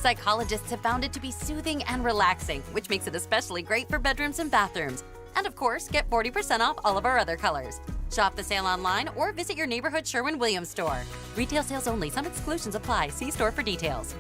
Psychologists have found it to be soothing and relaxing, which makes it especially great for bedrooms and bathrooms. And of course, get 40% off all of our other colors. Shop the sale online or visit your neighborhood Sherwin-Williams store. Retail sales only. Some exclusions apply. See store for details.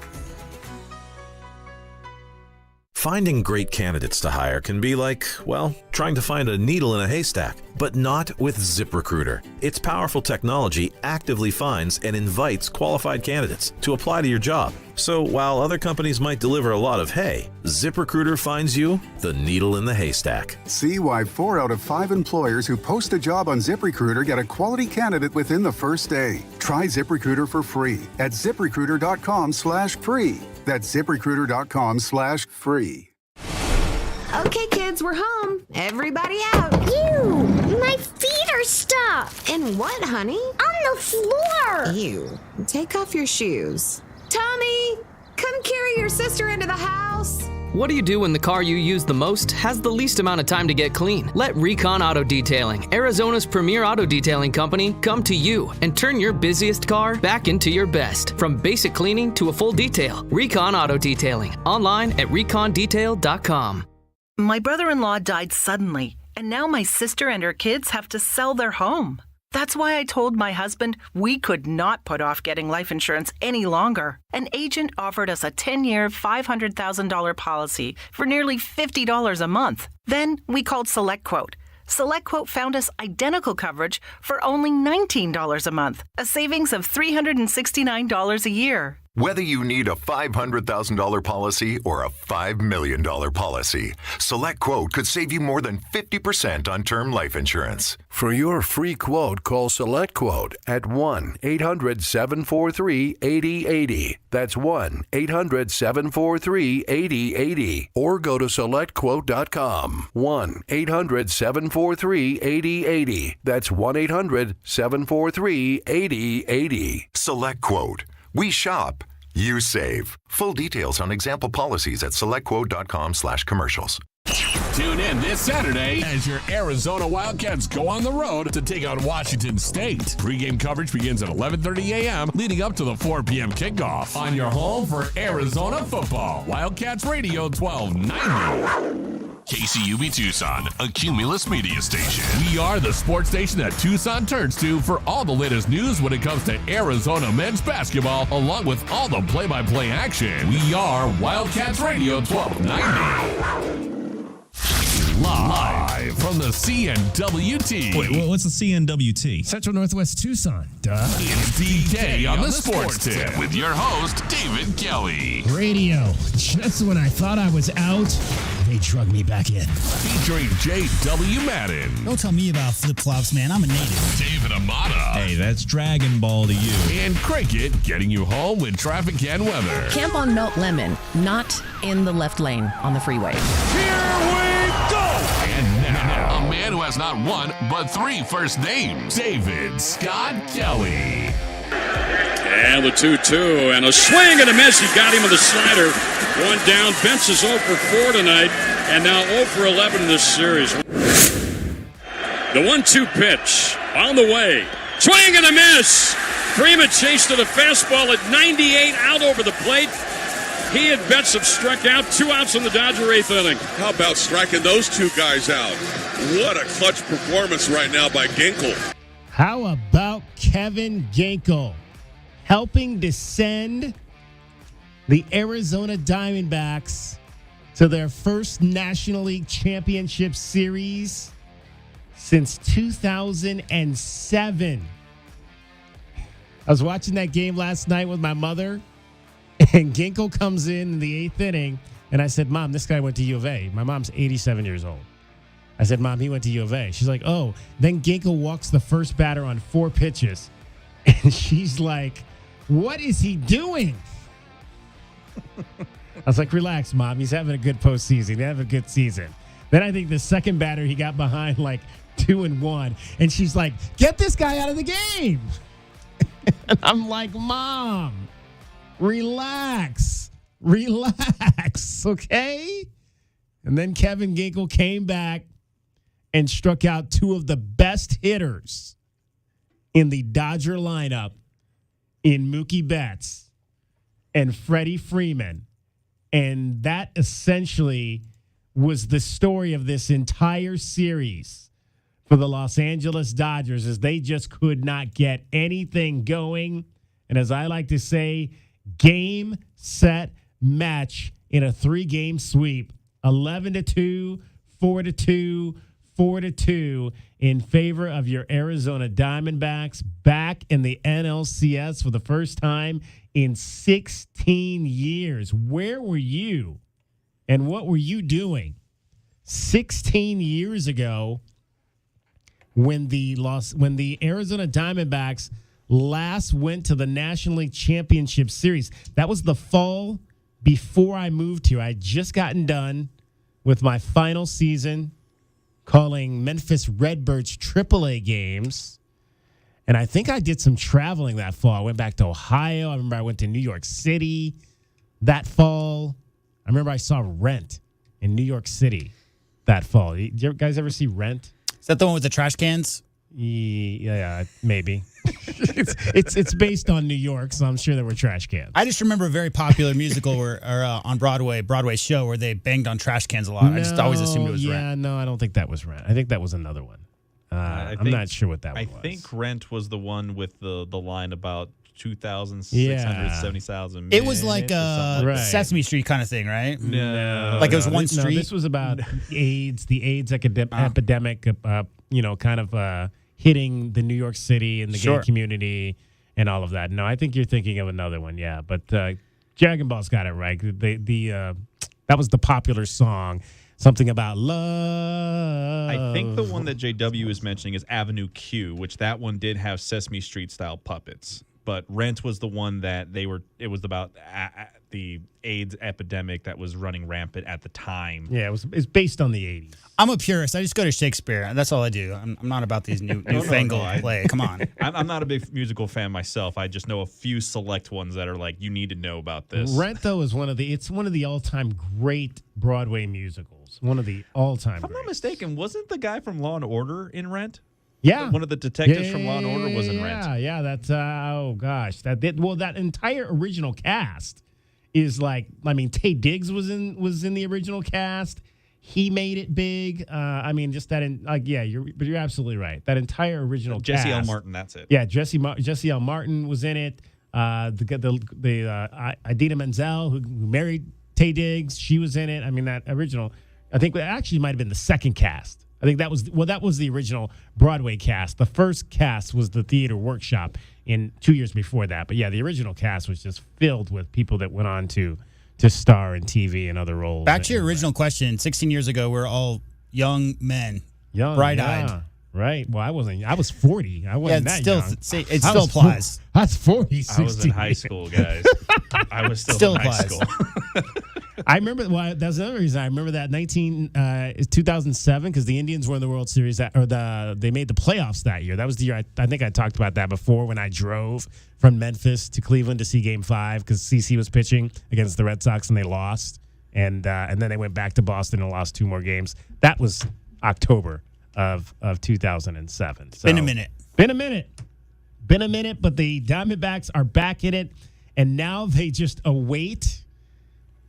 Finding great candidates to hire can be like, well, trying to find a needle in a haystack, but not with ZipRecruiter. Its powerful technology actively finds and invites qualified candidates to apply to your job. So while other companies might deliver a lot of hay, ZipRecruiter finds you the needle in the haystack. See why 4 out of 5 employers who post a job on ZipRecruiter get a quality candidate within the first day. Try ZipRecruiter for free at ZipRecruiter.com/free. That's ZipRecruiter.com/free. Okay, kids, we're home. Everybody out. Ew, my feet are stuck. In what, honey? On the floor. Ew. Take off your shoes. Tommy, come carry your sister into the house. What do you do when the car you use the most has the least amount of time to get clean? Let Recon Auto Detailing, Arizona's premier auto detailing company, come to you and turn your busiest car back into your best. From basic cleaning to a full detail, Recon Auto Detailing. Online at recondetail.com. My brother-in-law died suddenly, and now my sister and her kids have to sell their home. That's why I told my husband we could not put off getting life insurance any longer. An agent offered us a 10-year, $500,000 policy for nearly $50 a month. Then we called SelectQuote. SelectQuote found us identical coverage for only $19 a month, a savings of $369 a year. Whether you need a $500,000 policy or a $5 million policy, SelectQuote could save you more than 50% on term life insurance. For your free quote, call SelectQuote at 1-800-743-8080. That's 1-800-743-8080. Or go to SelectQuote.com. 1-800-743-8080. That's 1-800-743-8080. SelectQuote. We shop, you save. Full details on example policies at selectquote.com/commercials. Tune in this Saturday as your Arizona Wildcats go on the road to take on Washington State. Pre-game coverage begins at 11:30 a.m., leading up to the 4 p.m. kickoff on your home for Arizona football. Wildcats Radio 1290. KCUB Tucson, a Cumulus media station. We are the sports station that Tucson turns to for all the latest news when it comes to Arizona men's basketball, along with all the play-by-play action. We are Wildcats Radio 1290. Live from the CNWT. Wait, what's the CNWT? Central Northwest Tucson. Duh. It's DK on the Sports Tip with your host, David Kelly. Radio. Just when I thought I was out, they drug me back in. Featuring J.W. Madden. Don't tell me about flip-flops, man. I'm a native. David Amata. Hey, that's Dragon Ball to you. And Cricket getting you home with traffic and weather. Camp on Melt Lemon, not in the left lane on the freeway. Here we go! And now, a man who has not one, but 3 first names, David Scott Kelly. And the 2-2, and a swing and a miss. He got him with the slider. One down. Bentz is 0 for 4 tonight, and now 0 for 11 in this series. The 1-2 pitch on the way. Swing and a miss. Freeman chased to the fastball at 98 out over the plate. He and Betts have struck out. 2 outs in the Dodger 8th inning. How about striking those 2 guys out? What a clutch performance right now by Ginkel. How about Kevin Ginkel helping to send the Arizona Diamondbacks to their first National League Championship Series since 2007. I was watching that game last night with my mother, and Ginkel comes in the 8th inning, and I said, Mom, this guy went to U of A. My mom's 87 years old. I said, Mom, he went to U of A. She's like, oh. Then Ginkel walks the first batter on 4 pitches, and she's like, what is he doing? I was like, relax, Mom. He's having a good postseason. He's having a good season. Then I think the second batter, he got behind like 2-1, and she's like, get this guy out of the game. And I'm like, Mom, relax, okay? And then Kevin Ginkel came back and struck out 2 of the best hitters in the Dodger lineup in Mookie Betts and Freddie Freeman. And that essentially was the story of this entire series for the Los Angeles Dodgers, as they just could not get anything going. And as I like to say, game, set, match in a 3-game sweep. 11-2, 4-2, 4-2 in favor of your Arizona Diamondbacks, back in the NLCS for the first time in 16 years. Where were you and what were you doing 16 years ago when the Arizona Diamondbacks last went to the National League Championship Series? That was the fall before I moved here. I had just gotten done with my final season calling Memphis Redbirds AAA games. And I think I did some traveling that fall. I went back to Ohio. I remember I went to New York City that fall. I remember I saw Rent in New York City that fall. Did you guys ever see Rent? Is that the one with the trash cans? Yeah, maybe. it's based on New York, so I'm sure there were trash cans. I just remember a very popular musical on Broadway show where they banged on trash cans a lot. I just always assumed it was Rent. Yeah, no, I don't think that was Rent. I think that was another one. I'm not sure what that one was. I think Rent was the one with the line about 2,670,000. It was like a Sesame Street kind of thing, right? No. Like it was one street? No, this was about AIDS, the AIDS epidemic, kind of hitting the New York City and the gay community and all of that. No, I think you're thinking of another one, yeah. But Dragon Ball's got it right. That was the popular song. Something about love. I think the one that JW is mentioning is Avenue Q, which that one did have Sesame Street style puppets. But Rent was the one that it was about the AIDS epidemic that was running rampant at the time. Yeah, it's based on the 80s. I'm a purist. I just go to Shakespeare. That's all I do. I'm not about these newfangled play. Come on. I'm not a big musical fan myself. I just know a few select ones that are like, you need to know about this. Rent, though, is one of the all-time great Broadway musicals. One of the all-time If I'm not mistaken, wasn't the guy from Law & Order in Rent? Yeah. One of the detectives from Law & Order was in Rent. Yeah, that's, that entire original cast is like, Taye Diggs was in the original cast. He made it big. You're absolutely right. That entire original cast. Jesse L. Martin, that's it. Yeah, Jesse L. Martin was in it. Idina Menzel, who married Taye Diggs, she was in it. That original, I think it actually might have been the second cast. I think that was the original Broadway cast. The first cast was the Theater Workshop in 2 years before that. But yeah, the original cast was just filled with people that went on to star in TV and other roles. Back to your original question, 16 years ago, we're all young men, bright-eyed. Yeah. Right. Well, I wasn't. I was 40. I wasn't that young. It still applies. That's 40. 16. I was in high school, guys. I was still in high school. I remember. Well, that's another reason I remember that 2007 because the Indians were in the World Series they made the playoffs that year. That was the year I think I talked about that before when I drove from Memphis to Cleveland to see Game 5 because CC was pitching against the Red Sox and they lost, and then they went back to Boston and lost 2 more games. That was October of 2007. So, Been a minute, but the Diamondbacks are back in it, and now they just await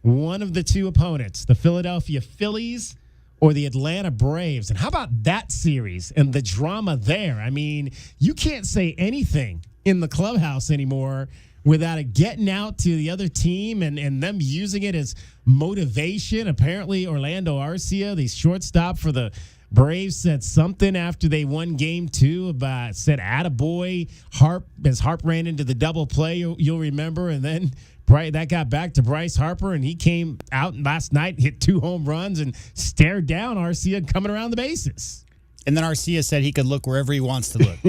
one of the two opponents, the Philadelphia Phillies or the Atlanta Braves. And how about that series and the drama there? You can't say anything in the clubhouse anymore without it getting out to the other team and them using it as motivation. Apparently, Orlando Arcia, the shortstop for the Braves, said something after they won Game 2 said attaboy Harp as Harp ran into the double play, you'll remember, and then that got back to Bryce Harper, and he came out last night, hit 2 home runs, and stared down Arcia coming around the bases. And then Arcia said he could look wherever he wants to look.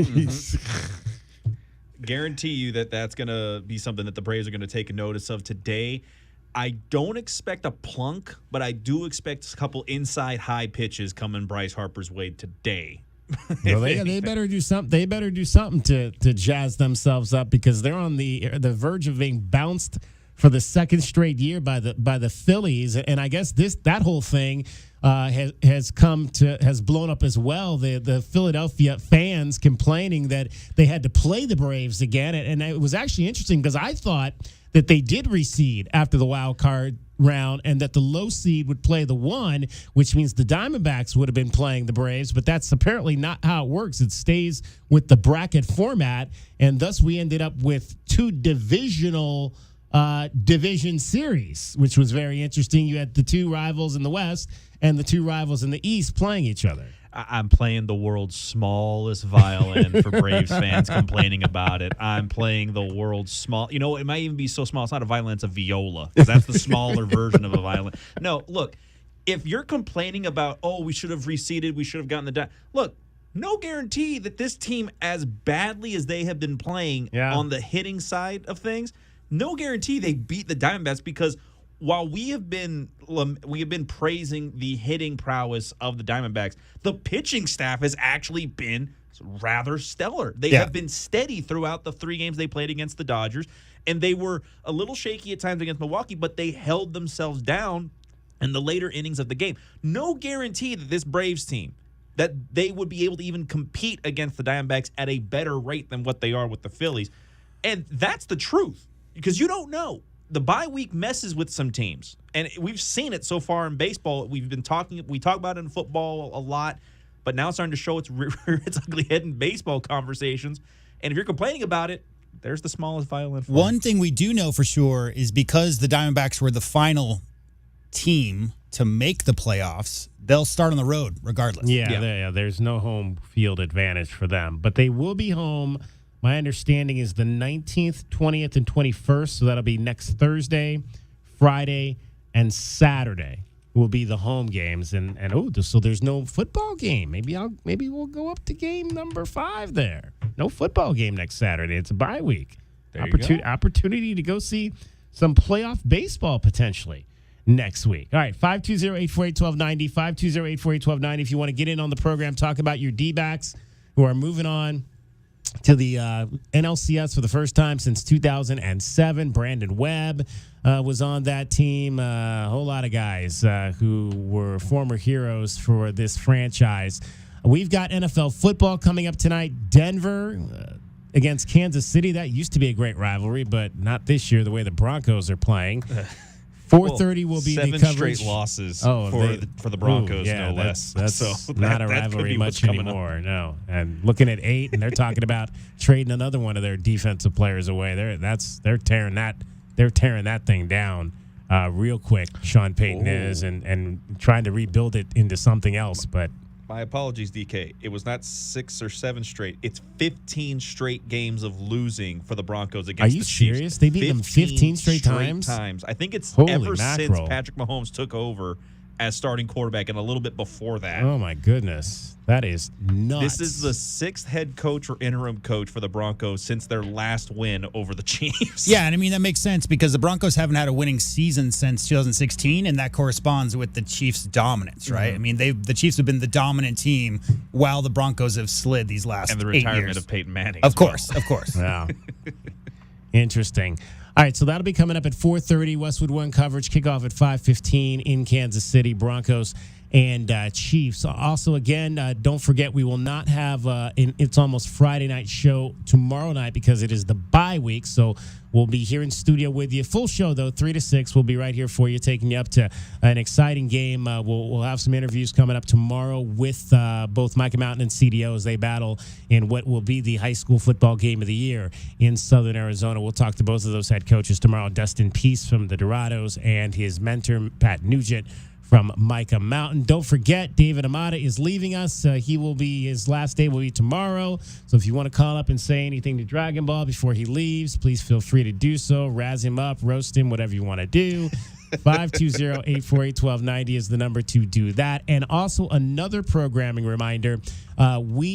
Guarantee you that's going to be something that the Braves are going to take a notice of today. I don't expect a plunk, but I do expect a couple inside high pitches coming Bryce Harper's way today. Well, they better do something. They better do something to jazz themselves up because they're on the verge of being bounced for the second straight year by the Phillies, and I guess that whole thing has blown up as well. The Philadelphia fans complaining that they had to play the Braves again, and it was actually interesting because I thought that they did reseed after the wild card round and that the low seed would play the 1, which means the Diamondbacks would have been playing the Braves, but that's apparently not how it works. It stays with the bracket format, and thus we ended up with 2 division series, which was very interesting. You had the 2 rivals in the West and the 2 rivals in the East playing each other. I'm playing the world's smallest violin for Braves fans complaining about it. I'm playing the world's small. You know, it might even be so small. It's not a violin, it's a viola, because that's the smaller version of a violin. No, look, if you're complaining about, we should have reseeded, we should have gotten the look, no guarantee that this team, as badly as they have been playing on the hitting side of things, no guarantee they beat the Diamondbacks, because while we have been praising the hitting prowess of the Diamondbacks, the pitching staff has actually been rather stellar. They have been steady throughout the 3 games they played against the Dodgers, and they were a little shaky at times against Milwaukee, but they held themselves down in the later innings of the game. No guarantee that this Braves team, that they would be able to even compete against the Diamondbacks at a better rate than what they are with the Phillies. And that's the truth, because you don't know. The bye week messes with some teams, and we've seen it so far in baseball. We talk about it in football a lot, but now it's starting to show its ugly head in baseball conversations. And if you're complaining about it, there's the smallest violin. One thing we do know for sure is because the Diamondbacks were the final team to make the playoffs, they'll start on the road regardless. Yeah. There's no home field advantage for them, but they will be home. My understanding is the 19th, 20th, and 21st, so that'll be next Thursday, Friday, and Saturday will be the home games. So there's no football game. Maybe we'll go up to game number 5 there. No football game next Saturday. It's a bye week. Opportunity to go see some playoff baseball potentially next week. All right, 520-848-1290, 520-848-1290. If you want to get in on the program, talk about your D-backs who are moving on to the NLCS for the first time since 2007. Brandon Webb was on that team. A whole lot of guys who were former heroes for this franchise. We've got NFL football coming up tonight. Denver against Kansas City. That used to be a great rivalry, but not this year the way the Broncos are playing. 4:30 will be the coverage. 7 straight losses for the Broncos, no less. That's not a rivalry much anymore. No, and looking at 8, and they're talking about trading another one of their defensive players away. They're tearing that thing down real quick. Sean Payton is and trying to rebuild it into something else, but. My apologies, DK. It was not 6 or 7 straight. It's 15 straight games of losing for the Broncos against the Chiefs. Are you serious? They beat them 15 straight times? I think it's Holy ever mackerel. since Patrick Mahomes took over as starting quarterback and a little bit before that. Oh, my goodness. That is nuts. This is the 6th head coach or interim coach for the Broncos since their last win over the Chiefs. Yeah, and I mean, that makes sense because the Broncos haven't had a winning season since 2016, and that corresponds with the Chiefs' dominance, right? I mean, the Chiefs have been the dominant team while the Broncos have slid these last 8 years. And the retirement of Peyton Manning. Of course. Wow. Interesting. All right, so that'll be coming up at 4:30. Westwood One coverage, kickoff at 5:15 in Kansas City. Broncos and Chiefs. Also, again, don't forget we will not have It's Almost Friday night show tomorrow night because it is the bye week. So we'll be here in studio with you. Full show, though, 3 to 6. We'll be right here for you, taking you up to an exciting game. We'll have some interviews coming up tomorrow with both Micah Mountain and CDO as they battle in what will be the high school football game of the year in Southern Arizona. We'll talk to both of those head coaches tomorrow. Dustin Peace from the Dorados and his mentor, Pat Nugent, from Micah Mountain. Don't forget, David Amata is leaving us. His last day will be tomorrow. So if you want to call up and say anything to Dragon Ball before he leaves, please feel free to do so. Razz him up, roast him, whatever you want to do. 520-848-1290 is the number to do that. And also another programming reminder,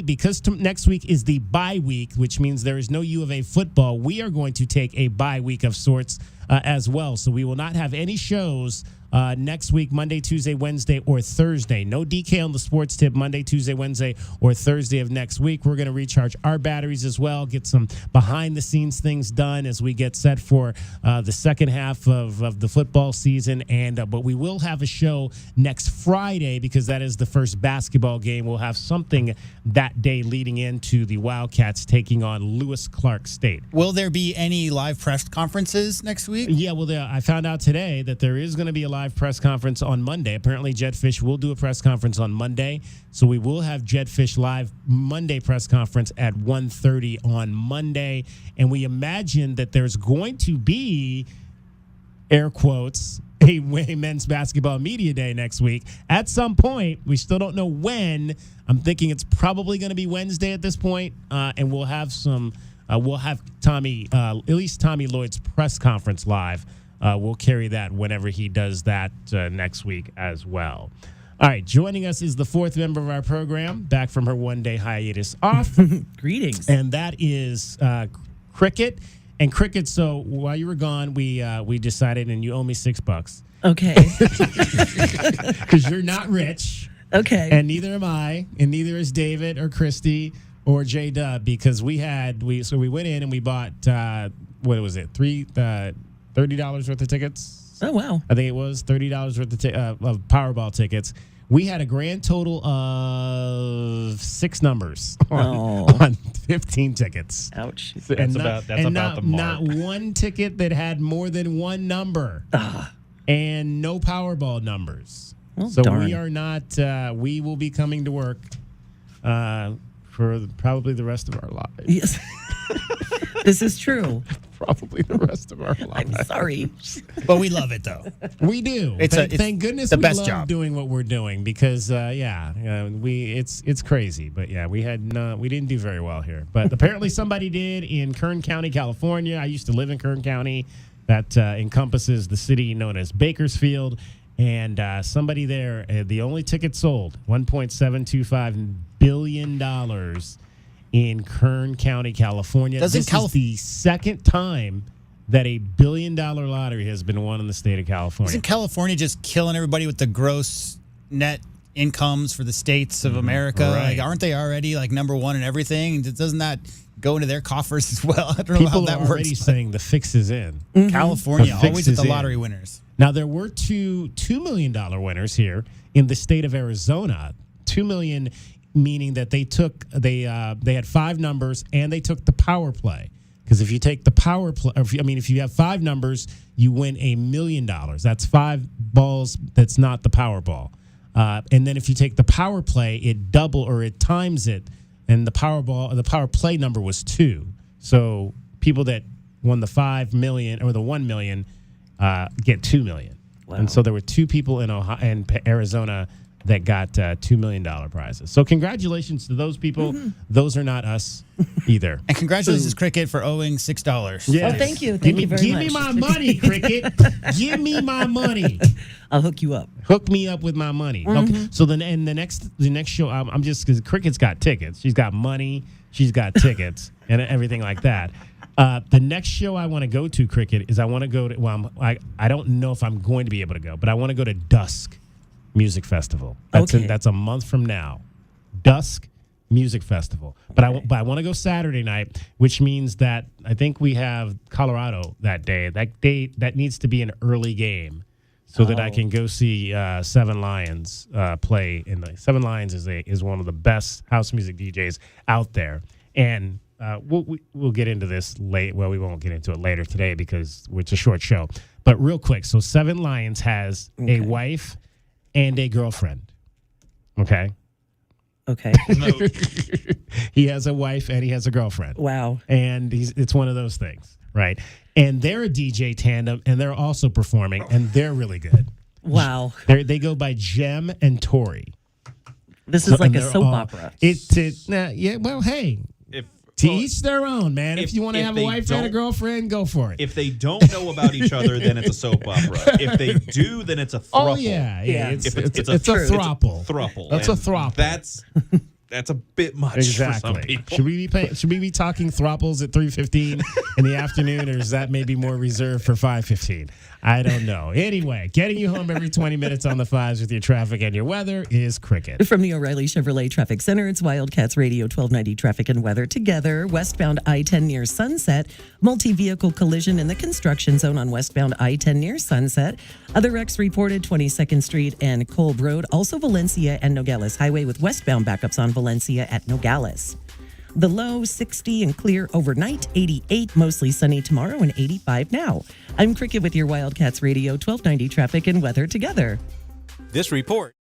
because next week is the bye week, which means there is no U of A football, we are going to take a bye week of sorts as well. So we will not have any shows next week, Monday, Tuesday, Wednesday, or Thursday. No DK on the sports tip Monday, Tuesday, Wednesday, or Thursday of next week. We're going to recharge our batteries as well, get some behind-the-scenes things done as we get set for the second half of the football season. And but we will have a show next Friday because that is the first basketball game. We'll have something that day leading into the Wildcats taking on Lewis Clark State. Will there be any live press conferences next week? Yeah, well, I found out today that there is going to be a live press conference on Monday. Apparently, Jetfish will do a press conference on Monday. So we will have Jetfish live Monday press conference at 1:30 on Monday. And we imagine that there's going to be, air quotes, a men's basketball media day next week at some point. We still don't know when. I'm thinking it's probably going to be Wednesday at this point, and we'll have some. We'll have Tommy, at least Tommy Lloyd's press conference live. We'll carry that whenever he does that next week as well. All right, joining us is the fourth member of our program, back from her one-day hiatus off. Greetings, and that is Cricket. And Cricket, so while you were gone, we decided, and you owe me $6. Okay. Because you're not rich. Okay. And neither am I, and neither is David or Christy or J-Dub, because we went in and we bought, what was it, $30 worth of tickets? Oh, wow. I think it was $30 worth of Powerball tickets. We had a grand total of 6 numbers on 15 tickets. Ouch. That's about the mark. Not one ticket that had more than one number. And no Powerball numbers. Well, so darn. we are not, we will be coming to work for probably the rest of our lives. Yes. This is true. Probably the rest of our lives. I'm sorry. But we love it, though. We do. Thank goodness the we best love job. doing what we're doing because, it's crazy. But, yeah, we didn't do very well here. But apparently somebody did in Kern County, California. I used to live in Kern County. That encompasses the city known as Bakersfield. And somebody there, the only ticket sold, $1.725 billion in Kern County, California. This is the second time that a $1 billion lottery has been won in the state of California. Isn't California just killing everybody with the gross net incomes for the states of America? Right. Like, aren't they already like number one in everything? Doesn't that go into their coffers as well? I don't know People how that are already works. saying the fix is in. California, The fix always with is the in. lottery winners. Now, there were two $2 million winners here in the state of Arizona. $2 million, meaning that they had 5 numbers and they took the power play. Because if you take the power play, if you have 5 numbers, you win $1 million. That's 5 balls. That's not the Powerball. And then if you take the power play, it times it, and the power play number was 2. So people that won the 5 million or the 1 million get 2 million. Wow. And so there were 2 people in Arizona that got $2 million prizes. So congratulations to those people. Those are not us either. And congratulations, Cricket, for owing $6. Yes. Oh, thank you. Thank you very much. Give me my money, Cricket. Give me my money. I'll hook you up. Hook me up with my money. Okay. So then, and the next show, I'm just, because Cricket's got tickets. She's got money. She's got tickets and everything like that. The next show I want to go to, Cricket, is I want to go to. Well, I don't know if I'm going to be able to go, but I want to go to Dusk Music Festival. That's a month from now. Dusk Music Festival. But I want to go Saturday night, which means that I think we have Colorado that day. That needs to be an early game, so that I can go see Seven Lions play. Seven Lions is one of the best house music DJs out there, and we'll get into this late. Well, we won't get into it later today because it's a short show. But real quick, so Seven Lions has a wife and a girlfriend. Okay. He has a wife and he has a girlfriend. Wow. And it's one of those things, right? And they're a DJ tandem, and they're also performing, and they're really good. Wow. They go by Jem and Tori. This is like a soap opera. Well, hey. To each their own, man. If you want to have a wife and a girlfriend, go for it. If they don't know about each other, then it's a soap opera. If they do, then it's a thruple. Oh, yeah. It's a thruple. Thruple. That's a thruple. That's a bit much for some people. Should we be talking thruples at 3:15 in the afternoon, or is that maybe more reserved for 5:15? I don't know. Anyway, getting you home every 20 minutes on the fives with your traffic and your weather is Cricket. From the O'Reilly Chevrolet Traffic Center, it's Wildcats Radio 1290 traffic and weather together. Westbound I-10 near Sunset. Multi-vehicle collision in the construction zone on westbound I-10 near Sunset. Other wrecks reported 22nd Street and Kolb Road. Also Valencia and Nogales Highway with westbound backups on Valencia at Nogales. The low 60 and clear overnight, 88, mostly sunny tomorrow, and 85 now. I'm Cricket with your Wildcats Radio 1290 traffic and weather together. This report.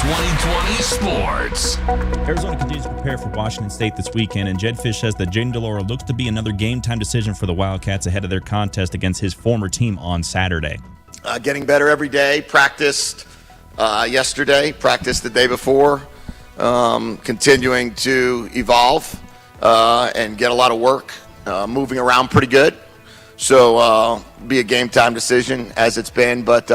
2020 Sports. Arizona continues to prepare for Washington State this weekend, and Jed Fish says that Jaden DeLauro looks to be another game-time decision for the Wildcats ahead of their contest against his former team on Saturday. Getting better every day. Practiced yesterday, practiced the day before, continuing to evolve and get a lot of work, moving around pretty good. So be a game-time decision as it's been, but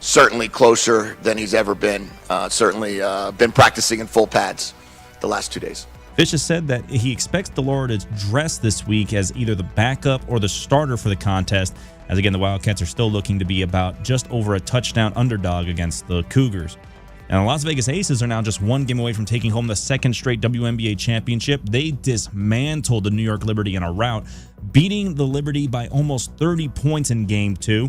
certainly closer than he's ever been. Certainly been practicing in full pads the last 2 days. Fish has said that he expects DeLauro to dress this week as either the backup or the starter for the contest, as again, the Wildcats are still looking to be about just over a touchdown underdog against the Cougars. And the Las Vegas Aces are now just one game away from taking home the second straight WNBA championship. They dismantled the New York Liberty in a rout, beating the Liberty by almost 30 points in Game 2.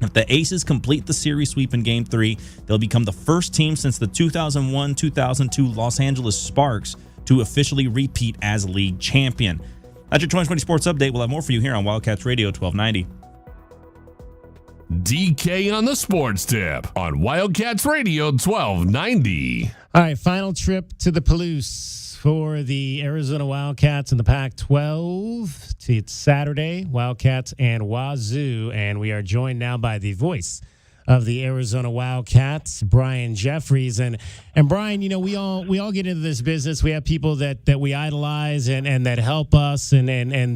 If the Aces complete the series sweep in Game 3, they'll become the first team since the 2001-2002 Los Angeles Sparks to officially repeat as league champion. That's your 2020 Sports Update. We'll have more for you here on Wildcats Radio 1290. DK on the Sports Tip on Wildcats Radio 1290. All right, final trip to the Palouse for the Arizona Wildcats in the Pac-12. It's Saturday, Wildcats and Wazoo, and we are joined now by the voice of the Arizona Wildcats, Brian Jeffries. And Brian, you know, we all get into this business. We have people that we idolize and that help us and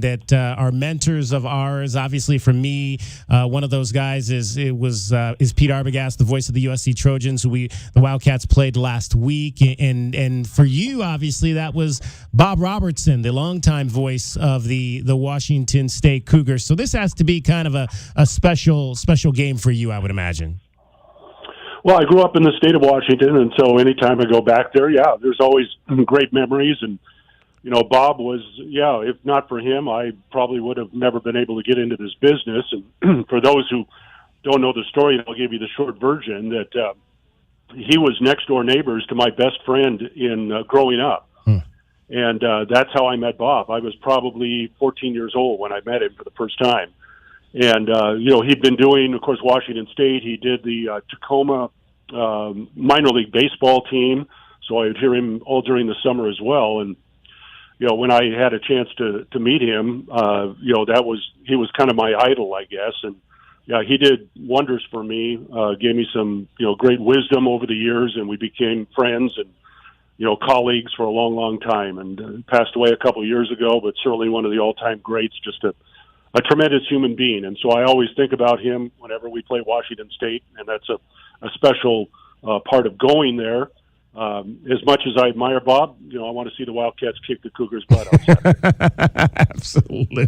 that are mentors of ours. Obviously, for me, one of those guys is Pete Arbogast, the voice of the USC Trojans, who the Wildcats played last week. And for you, obviously, that was Bob Robertson, the longtime voice of the Washington State Cougars. So this has to be kind of a special game for you, I would imagine. Well, I grew up in the state of Washington, and so anytime I go back there, there's always great memories. And, you know, Bob was, if not for him, I probably would have never been able to get into this business. And for those who don't know the story, I'll give you the short version, that he was next-door neighbors to my best friend in growing up. And that's how I met Bob. I was probably 14 years old when I met him for the first time. And, he'd been doing, of course, Washington State. He did the Tacoma minor league baseball team, so I would hear him all during the summer as well. And, when I had a chance to meet him, he was kind of my idol, I guess. And, he did wonders for me, gave me some, great wisdom over the years, and we became friends and, colleagues for a long, long time. And passed away a couple of years ago, but certainly one of the all-time greats, just a tremendous human being. And so I always think about him whenever we play Washington State, and that's a special part of going there. As much as I admire Bob, I want to see the Wildcats kick the Cougars' butt outside. Absolutely.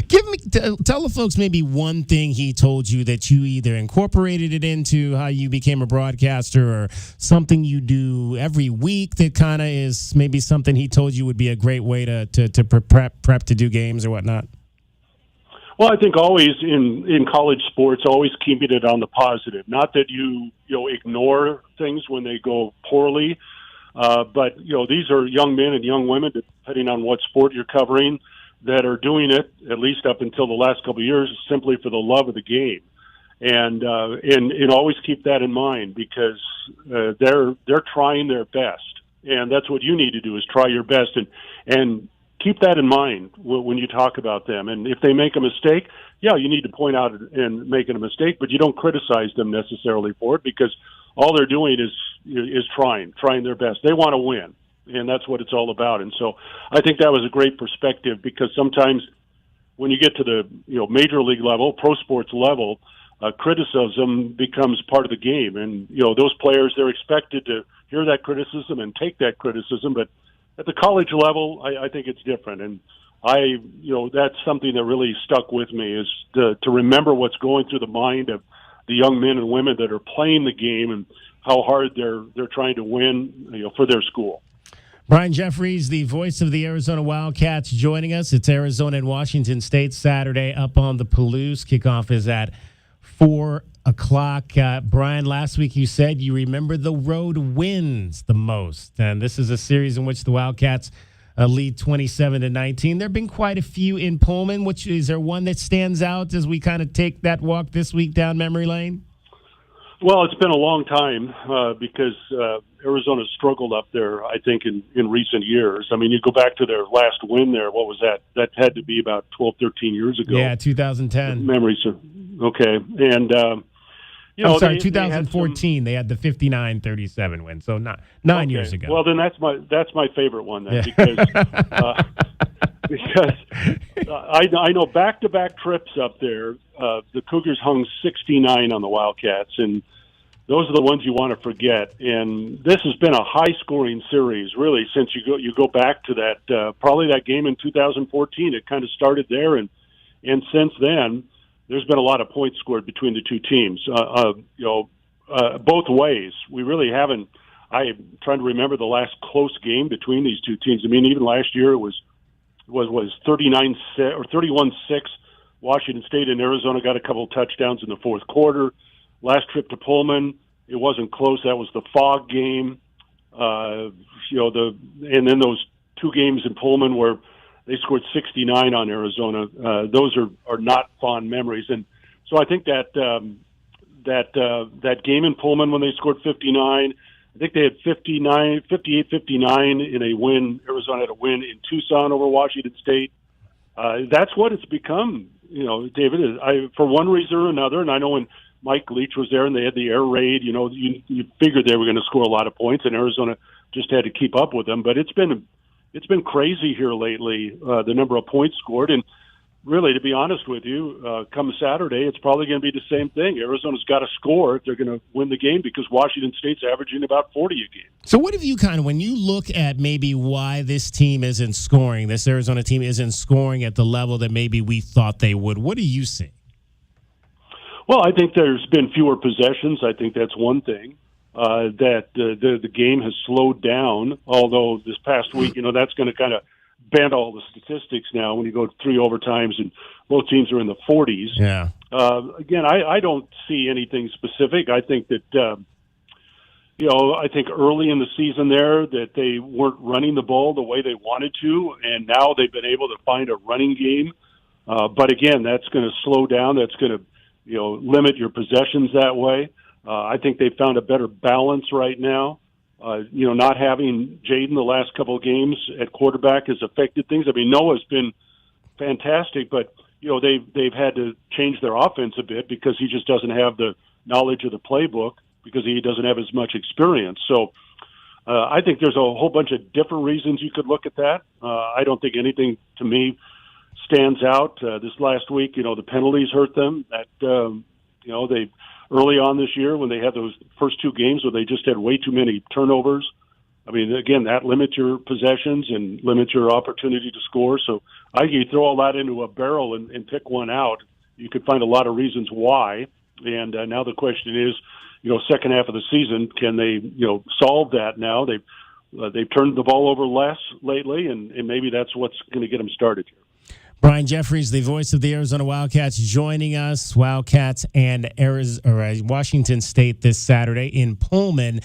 Tell the folks maybe one thing he told you that you either incorporated it into how you became a broadcaster, or something you do every week that kind of is maybe something he told you would be a great way to prep to do games or whatnot. Well, I think always in college sports, always keeping it on the positive. Not that you ignore things when they go poorly, but these are young men and young women, depending on what sport you're covering, that are doing it, at least up until the last couple of years, simply for the love of the game. And always keep that in mind, because they're trying their best, and that's what you need to do, is try your best and keep that in mind when you talk about them. And if they make a mistake, you need to point out and making a mistake, but you don't criticize them necessarily for it, because all they're doing is trying their best. They want to win, and that's what it's all about. And so I think that was a great perspective, because sometimes when you get to the major league level, pro sports level, criticism becomes part of the game. And those players, they're expected to hear that criticism and take that criticism, but at the college level, I think it's different. And that's something that really stuck with me, is to remember what's going through the mind of the young men and women that are playing the game, and how hard they're trying to win, for their school. Brian Jeffries, the voice of the Arizona Wildcats, joining us. It's Arizona and Washington State Saturday up on the Palouse. Kickoff is at 4 o'clock. Brian, last week you said you remember the road wins the most, and this is a series in which the Wildcats lead 27-19. There have been quite a few in Pullman. Is there one that stands out as we kind of take that walk this week down memory lane? Well, it's been a long time because Arizona struggled up there, I think, in recent years. I mean, you go back to their last win there. What was that? That had to be about 12, 13 years ago. Yeah, 2010. Memories are okay. And, I'm sorry, 2014. They had the 59-37 win, so not 9 years ago. Well, then that's my favorite one then because I know back-to-back trips up there, the Cougars hung 69 on the Wildcats, and those are the ones you want to forget. And this has been a high-scoring series, really, since you go back to that probably that game in 2014. It kind of started there, and since then, there's been a lot of points scored between the two teams. Both ways. We really haven't. I'm trying to remember the last close game between these two teams. I mean, even last year it was 39 or 31-6. Washington State and Arizona got a couple of touchdowns in the fourth quarter. Last trip to Pullman, it wasn't close. That was the fog game. And then those two games in Pullman where they scored 69 on Arizona. Those are not fond memories. And so I think that game in Pullman when they scored 59, I think they had 58-59 in a win. Arizona had a win in Tucson over Washington State. That's what it's become, David. For one reason or another, and I know when Mike Leach was there and they had the air raid, you figured they were going to score a lot of points, and Arizona just had to keep up with them. But it's been crazy here lately, the number of points scored. And really, to be honest with you, come Saturday, it's probably going to be the same thing. Arizona's got to score if they're going to win the game because Washington State's averaging about 40 a game. So what have you when you look at maybe why this team isn't scoring, this Arizona team isn't scoring at the level that maybe we thought they would, what do you see? Well, I think there's been fewer possessions. I think that's one thing. That the game has slowed down, although this past week, that's going to kind of bend all the statistics now when you go 3 overtimes and both teams are in the 40s. Yeah. Again, I don't see anything specific. I think that, I think early in the season there that they weren't running the ball the way they wanted to, and now they've been able to find a running game. But again, that's going to slow down. That's going to, limit your possessions that way. I think they've found a better balance right now. Not having Jaden the last couple of games at quarterback has affected things. I mean, Noah's been fantastic, but they've had to change their offense a bit because he just doesn't have the knowledge of the playbook because he doesn't have as much experience. So I think there's a whole bunch of different reasons you could look at that. I don't think anything to me stands out. This last week, the penalties hurt them. That they early on this year when they had those first two games where they just had way too many turnovers. I mean, again, that limits your possessions and limits your opportunity to score. So I think you throw all that into a barrel and pick one out. You could find a lot of reasons why. And now the question is, second half of the season, can they, solve that now? They've turned the ball over less lately, and maybe that's what's going to get them started here. Brian Jeffries, the voice of the Arizona Wildcats, joining us. Wildcats and Washington State this Saturday in Pullman.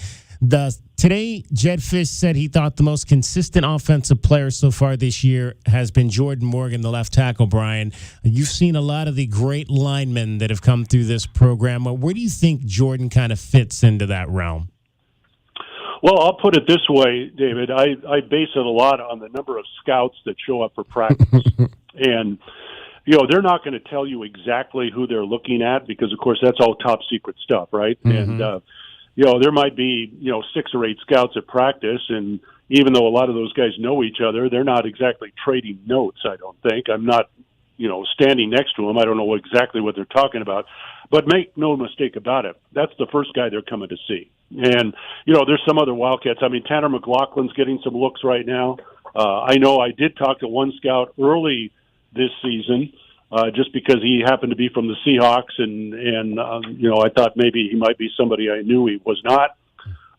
Today, Jed Fish said he thought the most consistent offensive player so far this year has been Jordan Morgan, the left tackle, Brian. You've seen a lot of the great linemen that have come through this program. Where do you think Jordan kind of fits into that realm? Well, I'll put it this way, David. I base it a lot on the number of scouts that show up for practice. And, they're not going to tell you exactly who they're looking at because, of course, that's all top secret stuff, right? Mm-hmm. And, there might be, 6 or 8 scouts at practice. And even though a lot of those guys know each other, they're not exactly trading notes, I don't think. I'm not, standing next to them. I don't know exactly what they're talking about. But make no mistake about it, that's the first guy they're coming to see. And, there's some other Wildcats. I mean, Tanner McLaughlin's getting some looks right now. I know I did talk to one scout early this season just because he happened to be from the Seahawks, and I thought maybe he might be somebody I knew. He was not.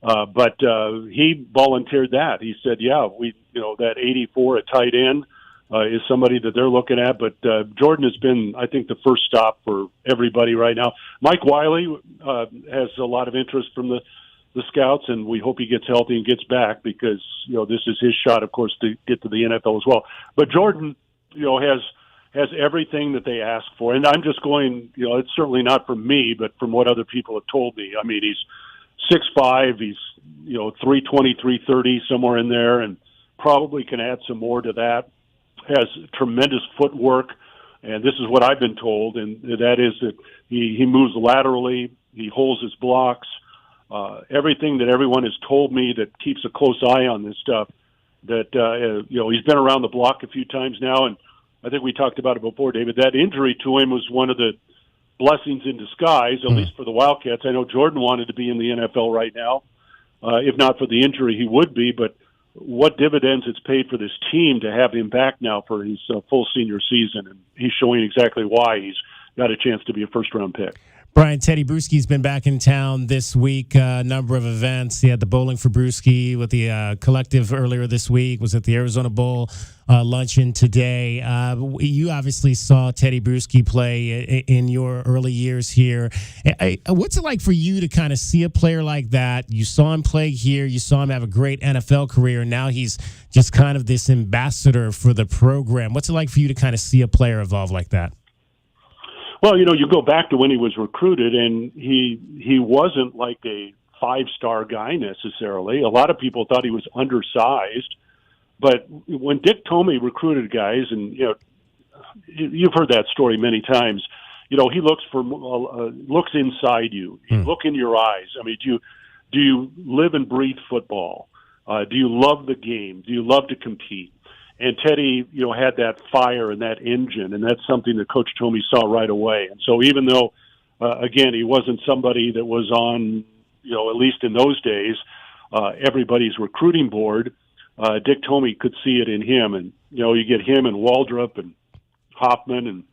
But he volunteered that. He said, that 84 at tight end is somebody that they're looking at. But Jordan has been, I think, the first stop for everybody right now. Mike Wiley has a lot of interest from the scouts, and we hope he gets healthy and gets back because, this is his shot, of course, to get to the NFL as well. But Jordan, has has everything that they ask for. And I'm just going, it's certainly not from me, but from what other people have told me. I mean, he's 6'5", he's, 320, 330, somewhere in there, and probably can add some more to that. Has tremendous footwork, and this is what I've been told, and that is that he moves laterally, he holds his blocks, everything that everyone has told me that keeps a close eye on this stuff, that, he's been around the block a few times now, and I think we talked about it before, David. That injury to him was one of the blessings in disguise, at least for the Wildcats. I know Jordan wanted to be in the NFL right now. If not for the injury, he would be, but what dividends it's paid for this team to have him back now for his full senior season, and he's showing exactly why he's got a chance to be a first-round pick. Brian, Teddy Bruschi's been back in town this week, a number of events. He had the Bowling for Bruschi with the collective earlier this week, was at the Arizona Bowl luncheon today. You obviously saw Teddy Bruschi play in your early years here. What's it like for you to kind of see a player like that? You saw him play here. You saw him have a great NFL career, and now he's just kind of this ambassador for the program. What's it like for you to kind of see a player evolve like that? Well, you go back to when he was recruited, and he wasn't like a five-star guy necessarily. A lot of people thought he was undersized. But when Dick Tomey recruited guys, and, you've heard that story many times, he looks looks inside you. He look in your eyes. I mean, do you live and breathe football? Do you love the game? Do you love to compete? And Teddy, had that fire and that engine, and that's something that Coach Tomey saw right away. And so even though, again, he wasn't somebody that was on, at least in those days, everybody's recruiting board, Dick Tomey could see it in him. And, you get him and Waldrop and Hoffman, and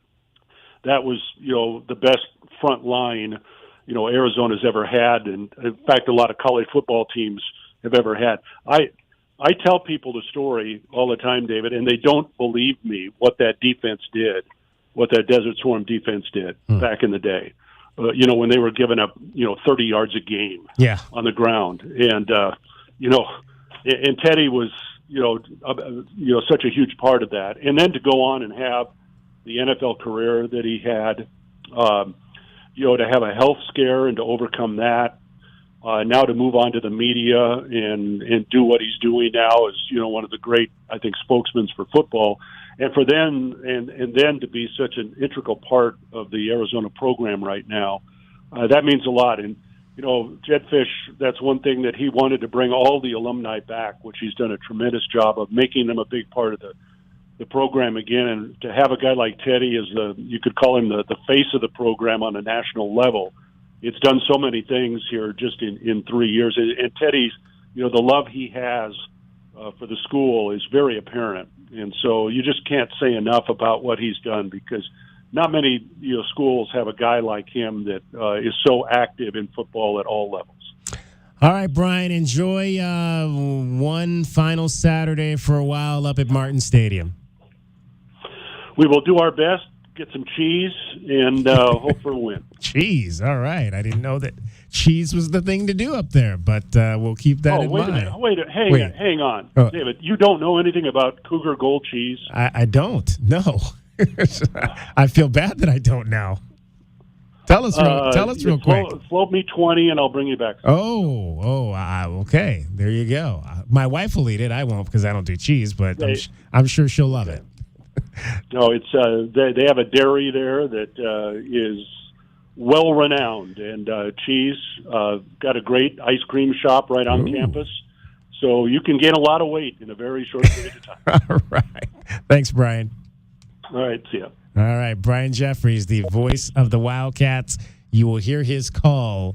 that was, the best front line, Arizona's ever had. And, in fact, a lot of college football teams have ever had. I tell people the story all the time, David, and they don't believe me what that defense did, what that Desert Storm defense did back in the day. When they were giving up, 30 yards a game on the ground. And, and Teddy was, such a huge part of that. And then to go on and have the NFL career that he had, to have a health scare and to overcome that. Now to move on to the media and do what he's doing now is, one of the great, I think, spokesmen for football. And for them, and then to be such an integral part of the Arizona program right now, that means a lot. And, Jed Fish, that's one thing that he wanted to bring all the alumni back, which he's done a tremendous job of making them a big part of the program again. And to have a guy like Teddy as you could call him the face of the program on a national level. It's done so many things here just in 3 years. And Teddy's, the love he has for the school is very apparent. And so you just can't say enough about what he's done, because not many schools have a guy like him that is so active in football at all levels. All right, Brian, enjoy one final Saturday for a while up at Martin Stadium. We will do our best. Get some cheese and hope for a win. Cheese, all right. I didn't know that cheese was the thing to do up there, but we'll keep that in mind. Hang on. David, you don't know anything about Cougar Gold cheese? I don't, no. I feel bad that I don't now. Tell us real quick. Float me 20 and I'll bring you back. Okay. There you go. My wife will eat it. I won't, because I don't do cheese, but I'm sure she'll love it. No, it's they have a dairy there that is well renowned, and cheese got a great ice cream shop right on campus, so you can gain a lot of weight in a very short period of time. All right, thanks, Brian. All right, see ya. All right, Brian Jeffries, the voice of the Wildcats. You will hear his call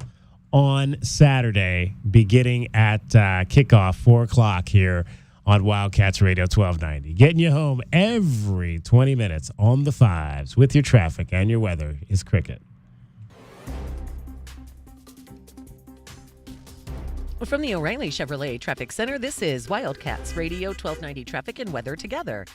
on Saturday, beginning at kickoff 4:00 here on Wildcats Radio 1290. Getting you home every 20 minutes on the fives with your traffic and your weather is Cricket. From the O'Reilly Chevrolet Traffic Center, this is Wildcats Radio 1290 Traffic and Weather Together.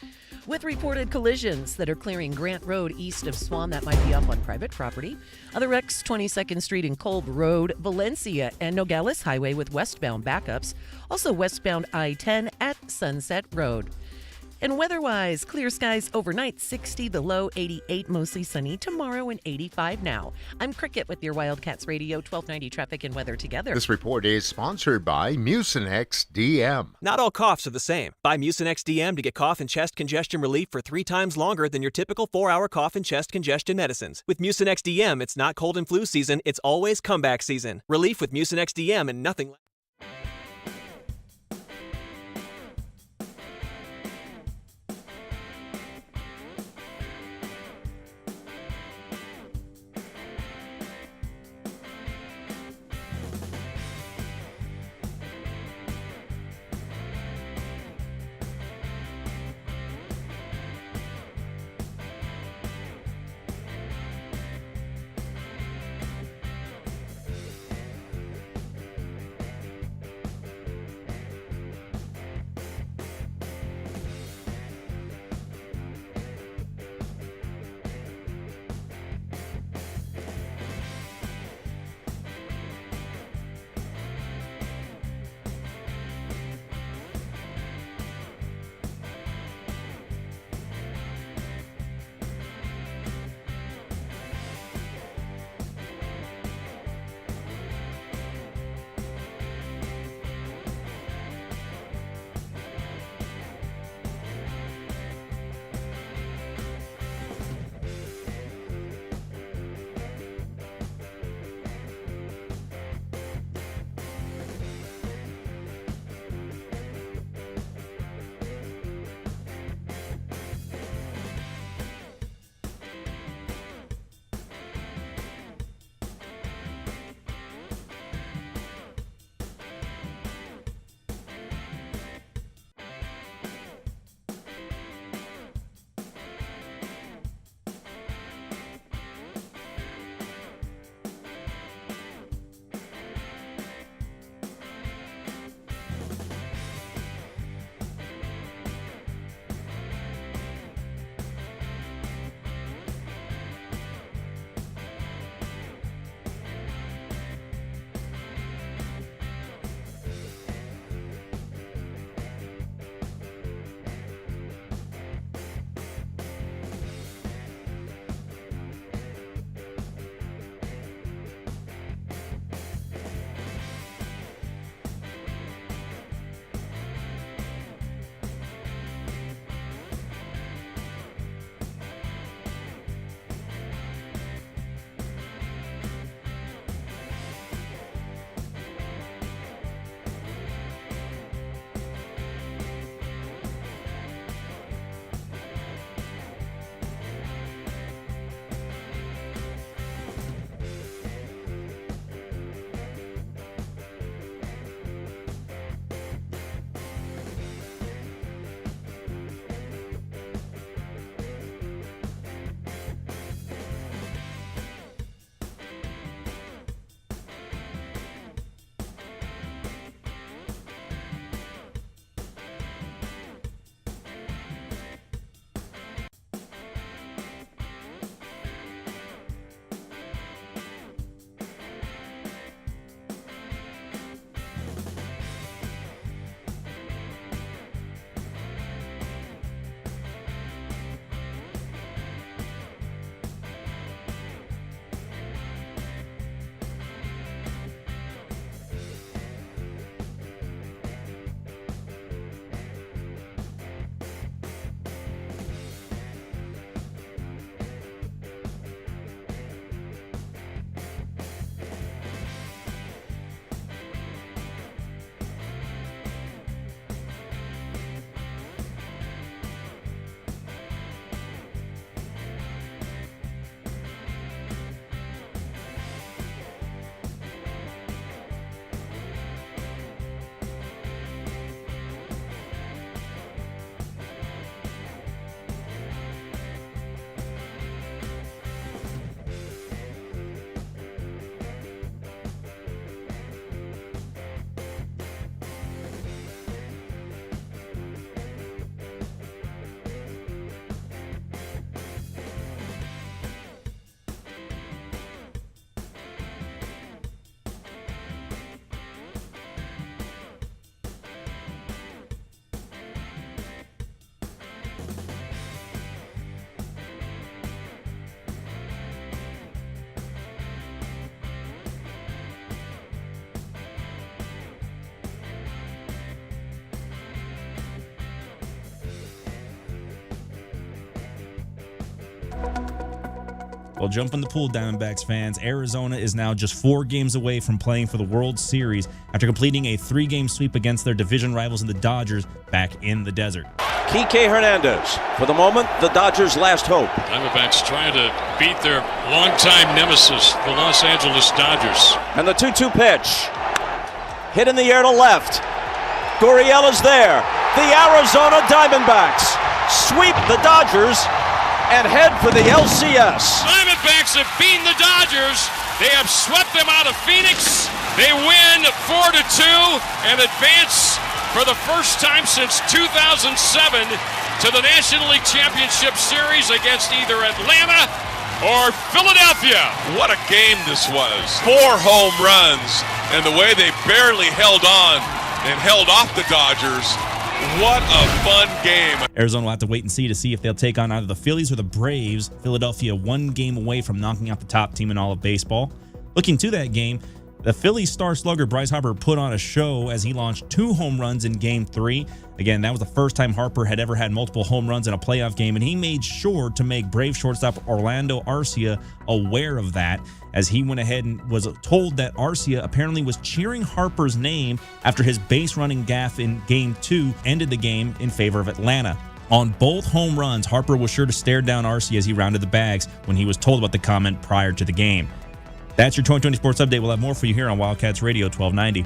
With reported collisions that are clearing Grant Road east of Swan, that might be up on private property. Other wrecks, 22nd Street and Kolb Road, Valencia and Nogales Highway with westbound backups. Also westbound I-10 at Sunset Road. And weather-wise, clear skies overnight, 60, the low 88, mostly sunny. Tomorrow and 85 now. I'm Cricket with your Wildcats Radio 1290 traffic and weather together. This report is sponsored by Mucinex DM. Not all coughs are the same. Buy Mucinex DM to get cough and chest congestion relief for 3 times longer than your typical 4-hour cough and chest congestion medicines. With Mucinex DM, it's not cold and flu season, it's always comeback season. Relief with Mucinex DM and nothing less. Well, jump in the pool, Diamondbacks fans. Arizona is now just 4 games away from playing for the World Series after completing a 3-game sweep against their division rivals in the Dodgers back in the desert. Kike Hernandez, for the moment, the Dodgers' last hope. Diamondbacks trying to beat their longtime nemesis, the Los Angeles Dodgers. And the 2-2 pitch. Hit in the air to left. Gurriel is there. The Arizona Diamondbacks sweep the Dodgers and head for the LCS. Diamondbacks have beaten the Dodgers. They have swept them out of Phoenix. They win 4-2 and advance for the first time since 2007 to the National League Championship Series against either Atlanta or Philadelphia. What a game this was. 4 home runs, and the way they barely held on and held off the Dodgers. What a fun game. Arizona will have to wait and see if they'll take on either the Phillies or the Braves. Philadelphia 1 game away from knocking out the top team in all of baseball. Looking to that game, the Phillies star slugger Bryce Harper put on a show as he launched 2 home runs in Game 3. Again, that was the first time Harper had ever had multiple home runs in a playoff game, and he made sure to make Brave shortstop Orlando Arcia aware of that, as he went ahead and was told that Arcia apparently was cheering Harper's name after his base running gaffe in Game 2 ended the game in favor of Atlanta. On both home runs, Harper was sure to stare down Arcia as he rounded the bags when he was told about the comment prior to the game. That's your 2020 Sports Update. We'll have more for you here on Wildcats Radio 1290.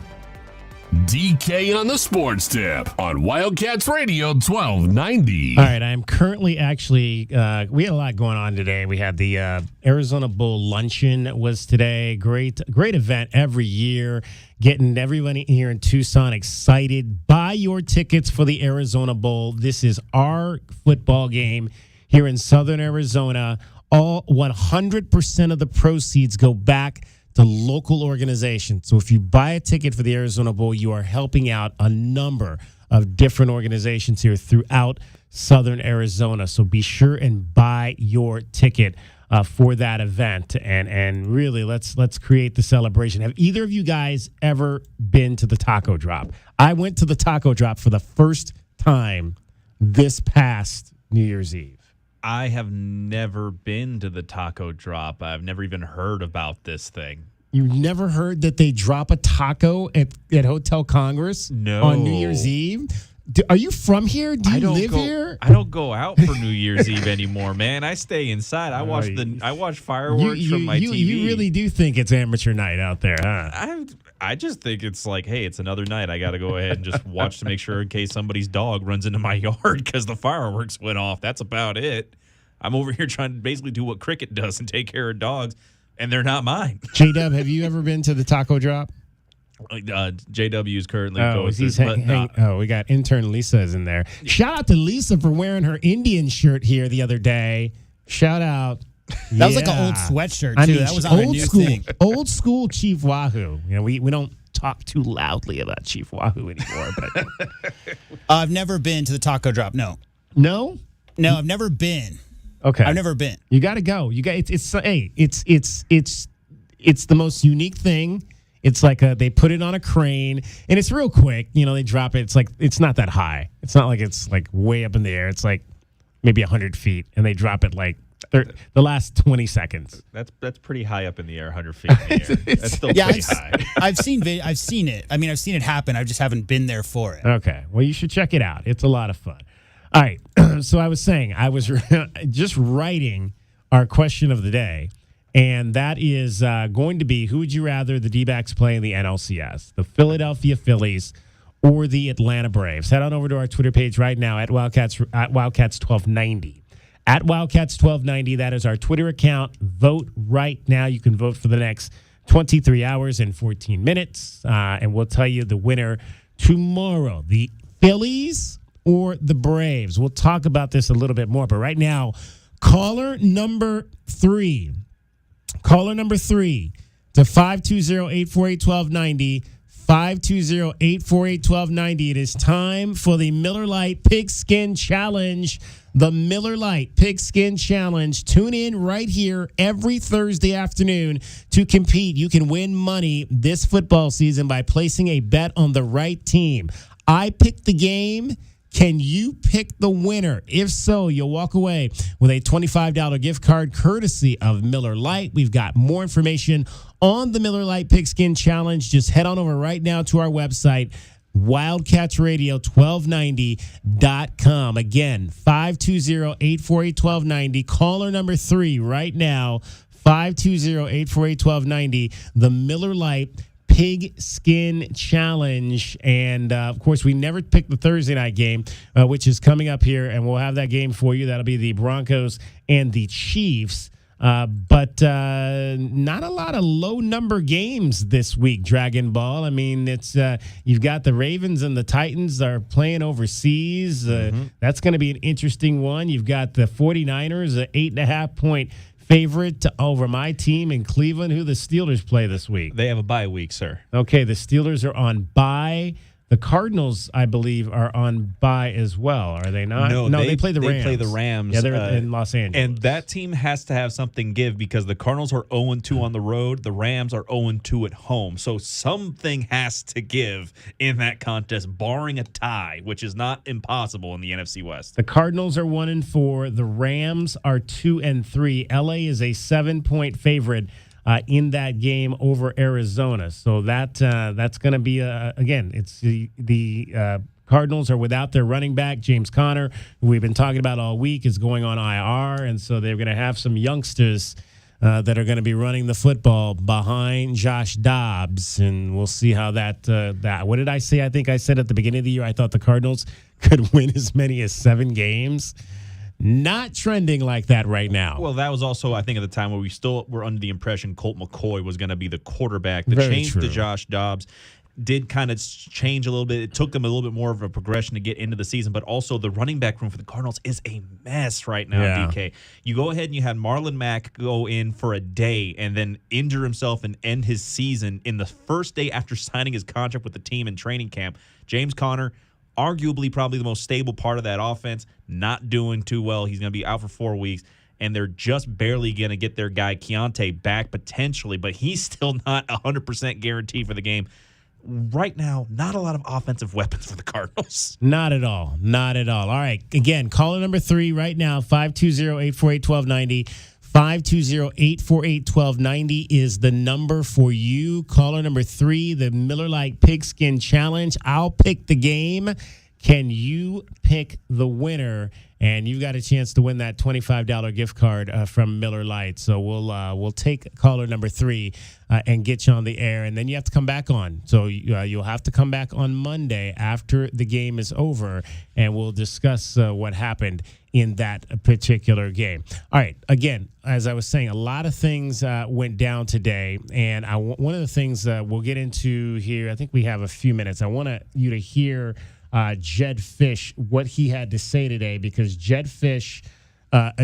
DK on the Sports Tip on Wildcats Radio 1290. All right, I'm currently actually, we had a lot going on today. We had the Arizona Bowl Luncheon was today. Great event every year, getting everybody here in Tucson excited. Buy your tickets for the Arizona Bowl. This is our football game here in Southern Arizona. All 100% of the proceeds go back to local organizations. So if you buy a ticket for the Arizona Bowl, you are helping out a number of different organizations here throughout Southern Arizona. So be sure and buy your ticket for that event, and really let's create the celebration. Have either of you guys ever been to the Taco Drop? I went to the Taco Drop for the first time this past New Year's Eve. I have never been to the Taco Drop. I've never even heard about this thing. You never heard that they drop a taco at Hotel Congress on New Year's Eve? Are you from here? Do you live here? I don't go out for New Year's Eve anymore, man. I stay inside. I watch fireworks from my TV. You really do think it's amateur night out there, huh? I just think it's like, hey, it's another night. I got to go ahead and just watch to make sure in case somebody's dog runs into my yard because the fireworks went off. That's about it. I'm over here trying to basically do what Cricket does and take care of dogs, and they're not mine. J-Dub, have you ever been to the Taco Drop? JW is currently going through. We got intern Lisa is in there. Shout out to Lisa for wearing her Indian shirt here the other day. Shout out. That was like an old sweatshirt, too. That was on a new thing. Old school Chief Wahoo. You know, we don't talk too loudly about Chief Wahoo anymore. But I've never been to the Taco Drop. No. No, I've never been. Okay, I've never been. You got to go. You got it's the most unique thing. It's like they put it on a crane, and it's real quick. You know, they drop it. It's like it's not that high. It's not like it's like way up in the air. It's like maybe 100 feet, and they drop it like the last 20 seconds. That's pretty high up in the air, 100 feet in the air. That's still pretty high. I've seen it. I mean, I've seen it happen. I just haven't been there for it. Okay, well, you should check it out. It's a lot of fun. All right, so I was saying I was just writing our question of the day. And that is going to be, who would you rather the D-backs play in the NLCS? The Philadelphia Phillies or the Atlanta Braves? Head on over to our Twitter page right now at Wildcats1290. At Wildcats1290, that is our Twitter account. Vote right now. You can vote for the next 23 hours and 14 minutes. And we'll tell you the winner tomorrow. The Phillies or the Braves? We'll talk about this a little bit more. But right now, caller number 3 to 520-848-1290, 520-848-1290. It is time for the Miller Lite Pigskin Challenge. The Miller Lite Pigskin Challenge. Tune in right here every Thursday afternoon to compete. You can win money this football season by placing a bet on the right team. I pick the game. Can you pick the winner? If so, you'll walk away with a $25 gift card courtesy of Miller Lite. We've got more information on the Miller Lite Pigskin Challenge. Just head on over right now to our website, wildcatsradio1290.com. Again, 520-848-1290. Caller number 3 right now, 520-848-1290. The Miller Lite Pigskin Challenge. And, of course, we never picked the Thursday night game, which is coming up here, and we'll have that game for you. That'll be the Broncos and the Chiefs. But not a lot of low-number games this week, Dragon Ball. I mean, it's you've got the Ravens and the Titans are playing overseas. That's going to be an interesting one. You've got the 49ers, an 8.5-point favorite over my team in Cleveland. Who the Steelers play this week? They have a bye week, sir. Okay, the Steelers are on bye. The Cardinals, I believe, are on bye as well. Are they not? No, they play the Rams. They play the Rams. Yeah, they're in Los Angeles. And that team has to have something give because the Cardinals are 0-2 on the road. The Rams are 0-2 at home. So something has to give in that contest, barring a tie, which is not impossible in the NFC West. The Cardinals are 1-4. The Rams are 2-3. LA is a 7-point favorite in that game over Arizona. So that's going to be, again, it's the Cardinals are without their running back, James Conner, who we've been talking about all week, is going on IR. And so they're going to have some youngsters that are going to be running the football behind Josh Dobbs. And we'll see how that what did I say? I think I said at the beginning of the year, I thought the Cardinals could win as many as 7 games. Not trending like that right now. Well, that was also, I think, at the time where we still were under the impression Colt McCoy was going to be the quarterback. The Very change true. to Josh Dobbs did kind of change a little bit. It took them a little bit more of a progression to get into the season, but also the running back room for the Cardinals is a mess right now, Yeah. DK. You go ahead and you had Marlon Mack go in for a day and then injure himself and end his season in the first day after signing his contract with the team in training camp. James Conner, arguably probably the most stable part of that offense, not doing too well. He's going to be out for 4 weeks, and they're just barely going to get their guy Keontae back potentially, but he's still not 100% guaranteed for the game. Right now, not a lot of offensive weapons for the Cardinals. Not at all. Not at all. All right. Again, caller number 3 right now, 520-848-1290. 520-848-1290 is the number for you. Caller number 3, the Miller Lite Pigskin Challenge. I'll pick the game. Can you pick the winner? And you've got a chance to win that $25 gift card from Miller Lite. So we'll take caller number 3 and get you on the air, and then you have to come back on. So you'll have to come back on Monday after the game is over, and we'll discuss what happened in that particular game. All right. Again, as I was saying, a lot of things went down today, and one of the things we'll get into here, I think we have a few minutes. I want you to hear Jedd Fisch, what he had to say today, because Jedd Fisch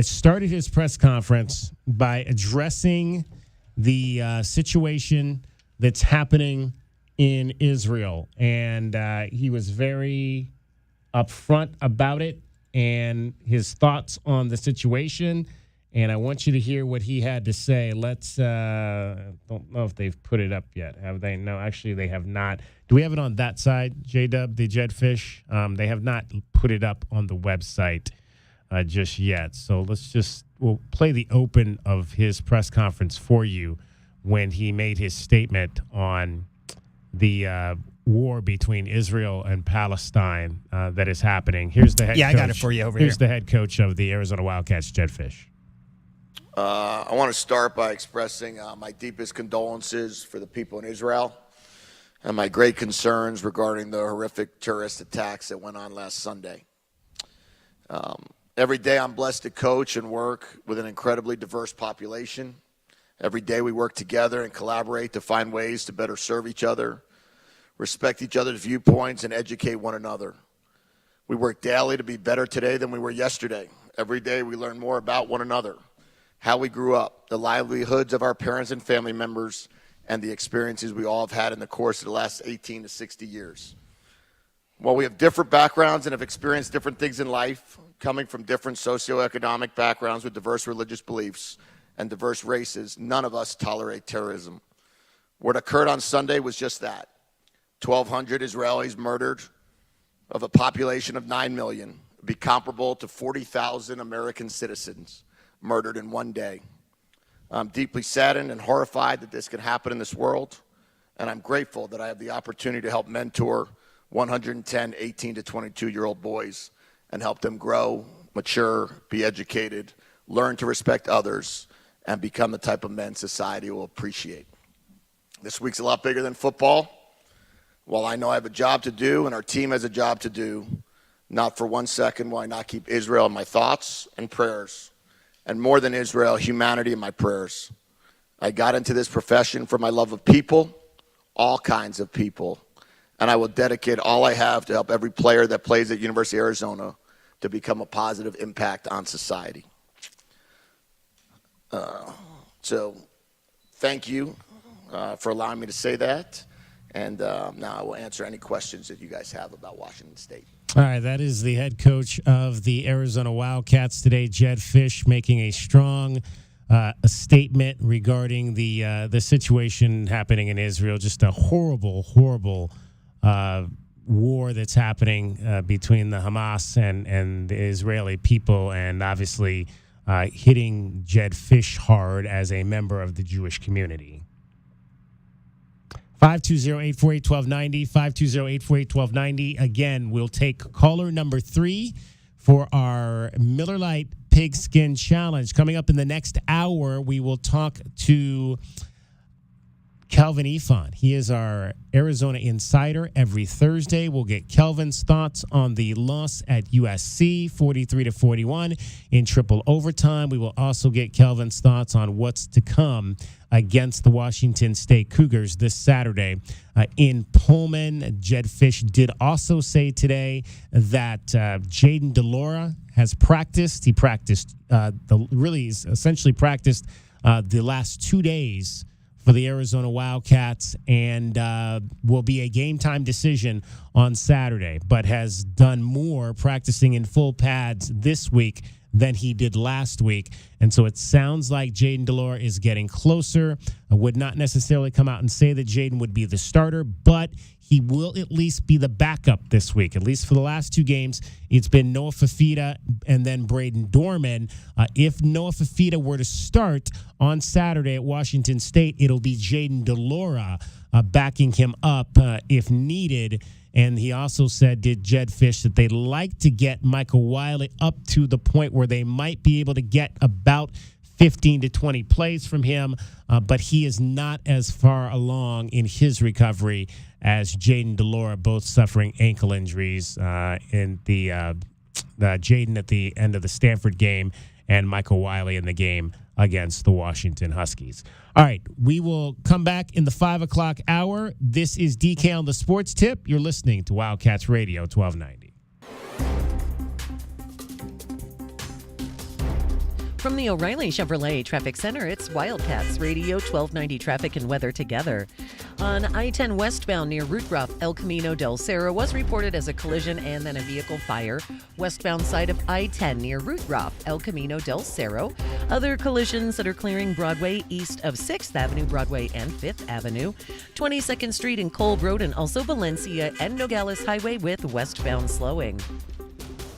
started his press conference by addressing the situation that's happening in Israel. And he was very upfront about it and his thoughts on the situation. And I want you to hear what he had to say. Let's, don't know if they've put it up yet. Have they? No, actually, they have not. Do we have it on that side, J-Dub, the Jedd Fisch? They have not put it up on the website just yet. So we'll play the open of his press conference for you when he made his statement on the war between Israel and Palestine that is happening. Here's the head coach. I got it for you over here. Here's the head coach of the Arizona Wildcats, Jedd Fisch. I want to start by expressing my deepest condolences for the people in Israel and my great concerns regarding the horrific terrorist attacks that went on last Sunday. Every day I'm blessed to coach and work with an incredibly diverse population. Every day we work together and collaborate to find ways to better serve each other, respect each other's viewpoints, and educate one another. We work daily to be better today than we were yesterday. Every day we learn more about one another, how we grew up, the livelihoods of our parents and family members, and the experiences we all have had in the course of the last 18 to 60 years. While we have different backgrounds and have experienced different things in life, coming from different socioeconomic backgrounds with diverse religious beliefs and diverse races, none of us tolerate terrorism. What occurred on Sunday was just that. 1,200 Israelis murdered, of a population of 9 million would be comparable to 40,000 American citizens murdered in one day. I'm deeply saddened and horrified that this can happen in this world, and I'm grateful that I have the opportunity to help mentor 110 18 to 22-year-old boys and help them grow, mature, be educated, learn to respect others, and become the type of men society will appreciate. This week's a lot bigger than football. While I know I have a job to do and our team has a job to do, not for 1 second will I not keep Israel in my thoughts and prayers. And more than Israel, humanity in my prayers. I got into this profession for my love of people, all kinds of people, and I will dedicate all I have to help every player that plays at University of Arizona to become a positive impact on society. So thank you for allowing me to say that. And now I will answer any questions that you guys have about Washington State. All right, that is the head coach of the Arizona Wildcats today, Jedd Fisch, making a strong a statement regarding the situation happening in Israel. Just a horrible, horrible war that's happening between the Hamas and the Israeli people, and obviously hitting Jedd Fisch hard as a member of the Jewish community. 520-848-1290, 520-848-1290. Again, we'll take caller number 3 for our Miller Lite Pigskin Challenge. Coming up in the next hour, we will talk to Kelvin Ifan. He is our Arizona insider. Every Thursday, we'll get Kelvin's thoughts on the loss at USC, 43-41 in triple overtime. We will also get Kelvin's thoughts on what's to come against the Washington State Cougars this Saturday in Pullman. Jedd Fisch did also say today that Jayden de Laura has practiced. He practiced, essentially practiced the last 2 days for the Arizona Wildcats, and will be a game-time decision on Saturday, but has done more practicing in full pads this week than he did last week. And so it sounds like Jayden de Laura is getting closer. I would not necessarily come out and say that Jayden would be the starter, but he will at least be the backup this week. At least for the last 2 games, it's been Noah Fifita and then Braden Dorman. If Noah Fifita were to start on Saturday at Washington State, it'll be Jayden de Laura backing him up if needed. And he also said, did Jedd Fisch, that they'd like to get Michael Wiley up to the point where they might be able to get about 15 to 20 plays from him, but he is not as far along in his recovery as Jayden de Laura, both suffering ankle injuries in the Jayden at the end of the Stanford game and Michael Wiley in the game against the Washington Huskies. All right, we will come back in the 5 o'clock hour. This is DK on the Sports Tip. You're listening to Wildcats Radio 1290. From the O'Reilly Chevrolet Traffic Center, it's Wildcats Radio 1290 Traffic and Weather Together. On I-10 westbound near Route Ruff, El Camino del Cerro was reported as a collision and then a vehicle fire. Westbound side of I-10 near Route Ruff, El Camino del Cerro. Other collisions that are clearing Broadway east of 6th Avenue, Broadway, and 5th Avenue. 22nd Street and Kolb Road, and also Valencia and Nogales Highway with westbound slowing.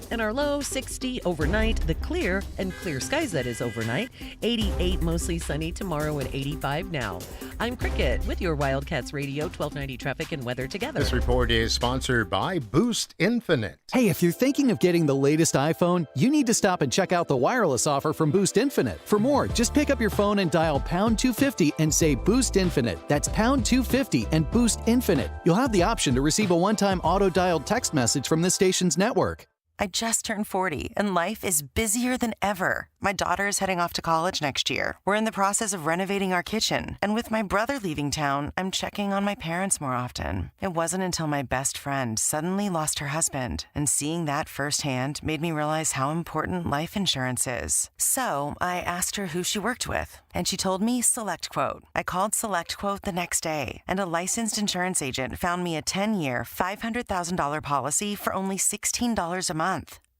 And our low, 60 overnight. The clear and clear skies, that is overnight. 88 mostly sunny tomorrow and 85 now. I'm Cricket with your Wildcats Radio 1290 Traffic and Weather Together. This report is sponsored by Boost Infinite. Hey, if you're thinking of getting the latest iPhone, you need to stop and check out the wireless offer from Boost Infinite. For more, just pick up your phone and dial pound 250 and say Boost Infinite. That's pound 250 and Boost Infinite. You'll have the option to receive a one-time auto-dialed text message from this station's network. I just turned 40, and life is busier than ever. My daughter is heading off to college next year. We're in the process of renovating our kitchen. And with my brother leaving town, I'm checking on my parents more often. It wasn't until my best friend suddenly lost her husband, and seeing that firsthand made me realize how important life insurance is. So I asked her who she worked with, and she told me SelectQuote. I called SelectQuote the next day, and a licensed insurance agent found me a 10-year, $500,000 policy for only $16 a month.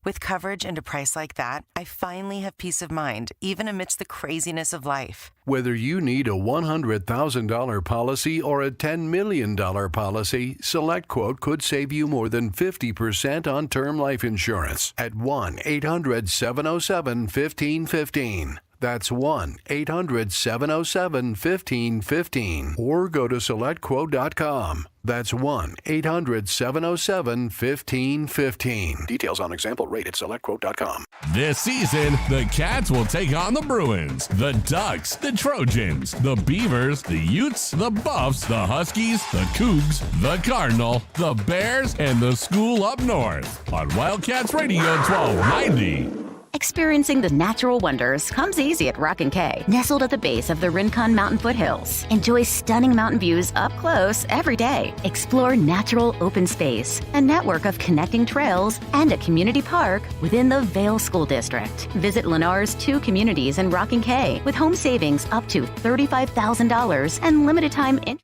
With coverage and a price like that, I finally have peace of mind, even amidst the craziness of life. Whether you need a $100,000 policy or a $10 million policy, SelectQuote could save you more than 50% on term life insurance at 1-800-707-1515. That's 1-800-707-1515. Or go to SelectQuote.com. That's 1-800-707-1515. Details on example rate at SelectQuote.com. This season, the Cats will take on the Bruins, the Ducks, the Trojans, the Beavers, the Utes, the Buffs, the Huskies, the Cougs, the Cardinal, the Bears, and the School up north on Wildcats Radio 1290. Experiencing the natural wonders comes easy at Rock & K. Nestled at the base of the Rincon Mountain foothills. Enjoy stunning mountain views up close every day. Explore natural open space, a network of connecting trails, and a community park within the Vale School District. Visit Lennar's 2 communities in Rock & K with home savings up to $35,000 and limited time interest.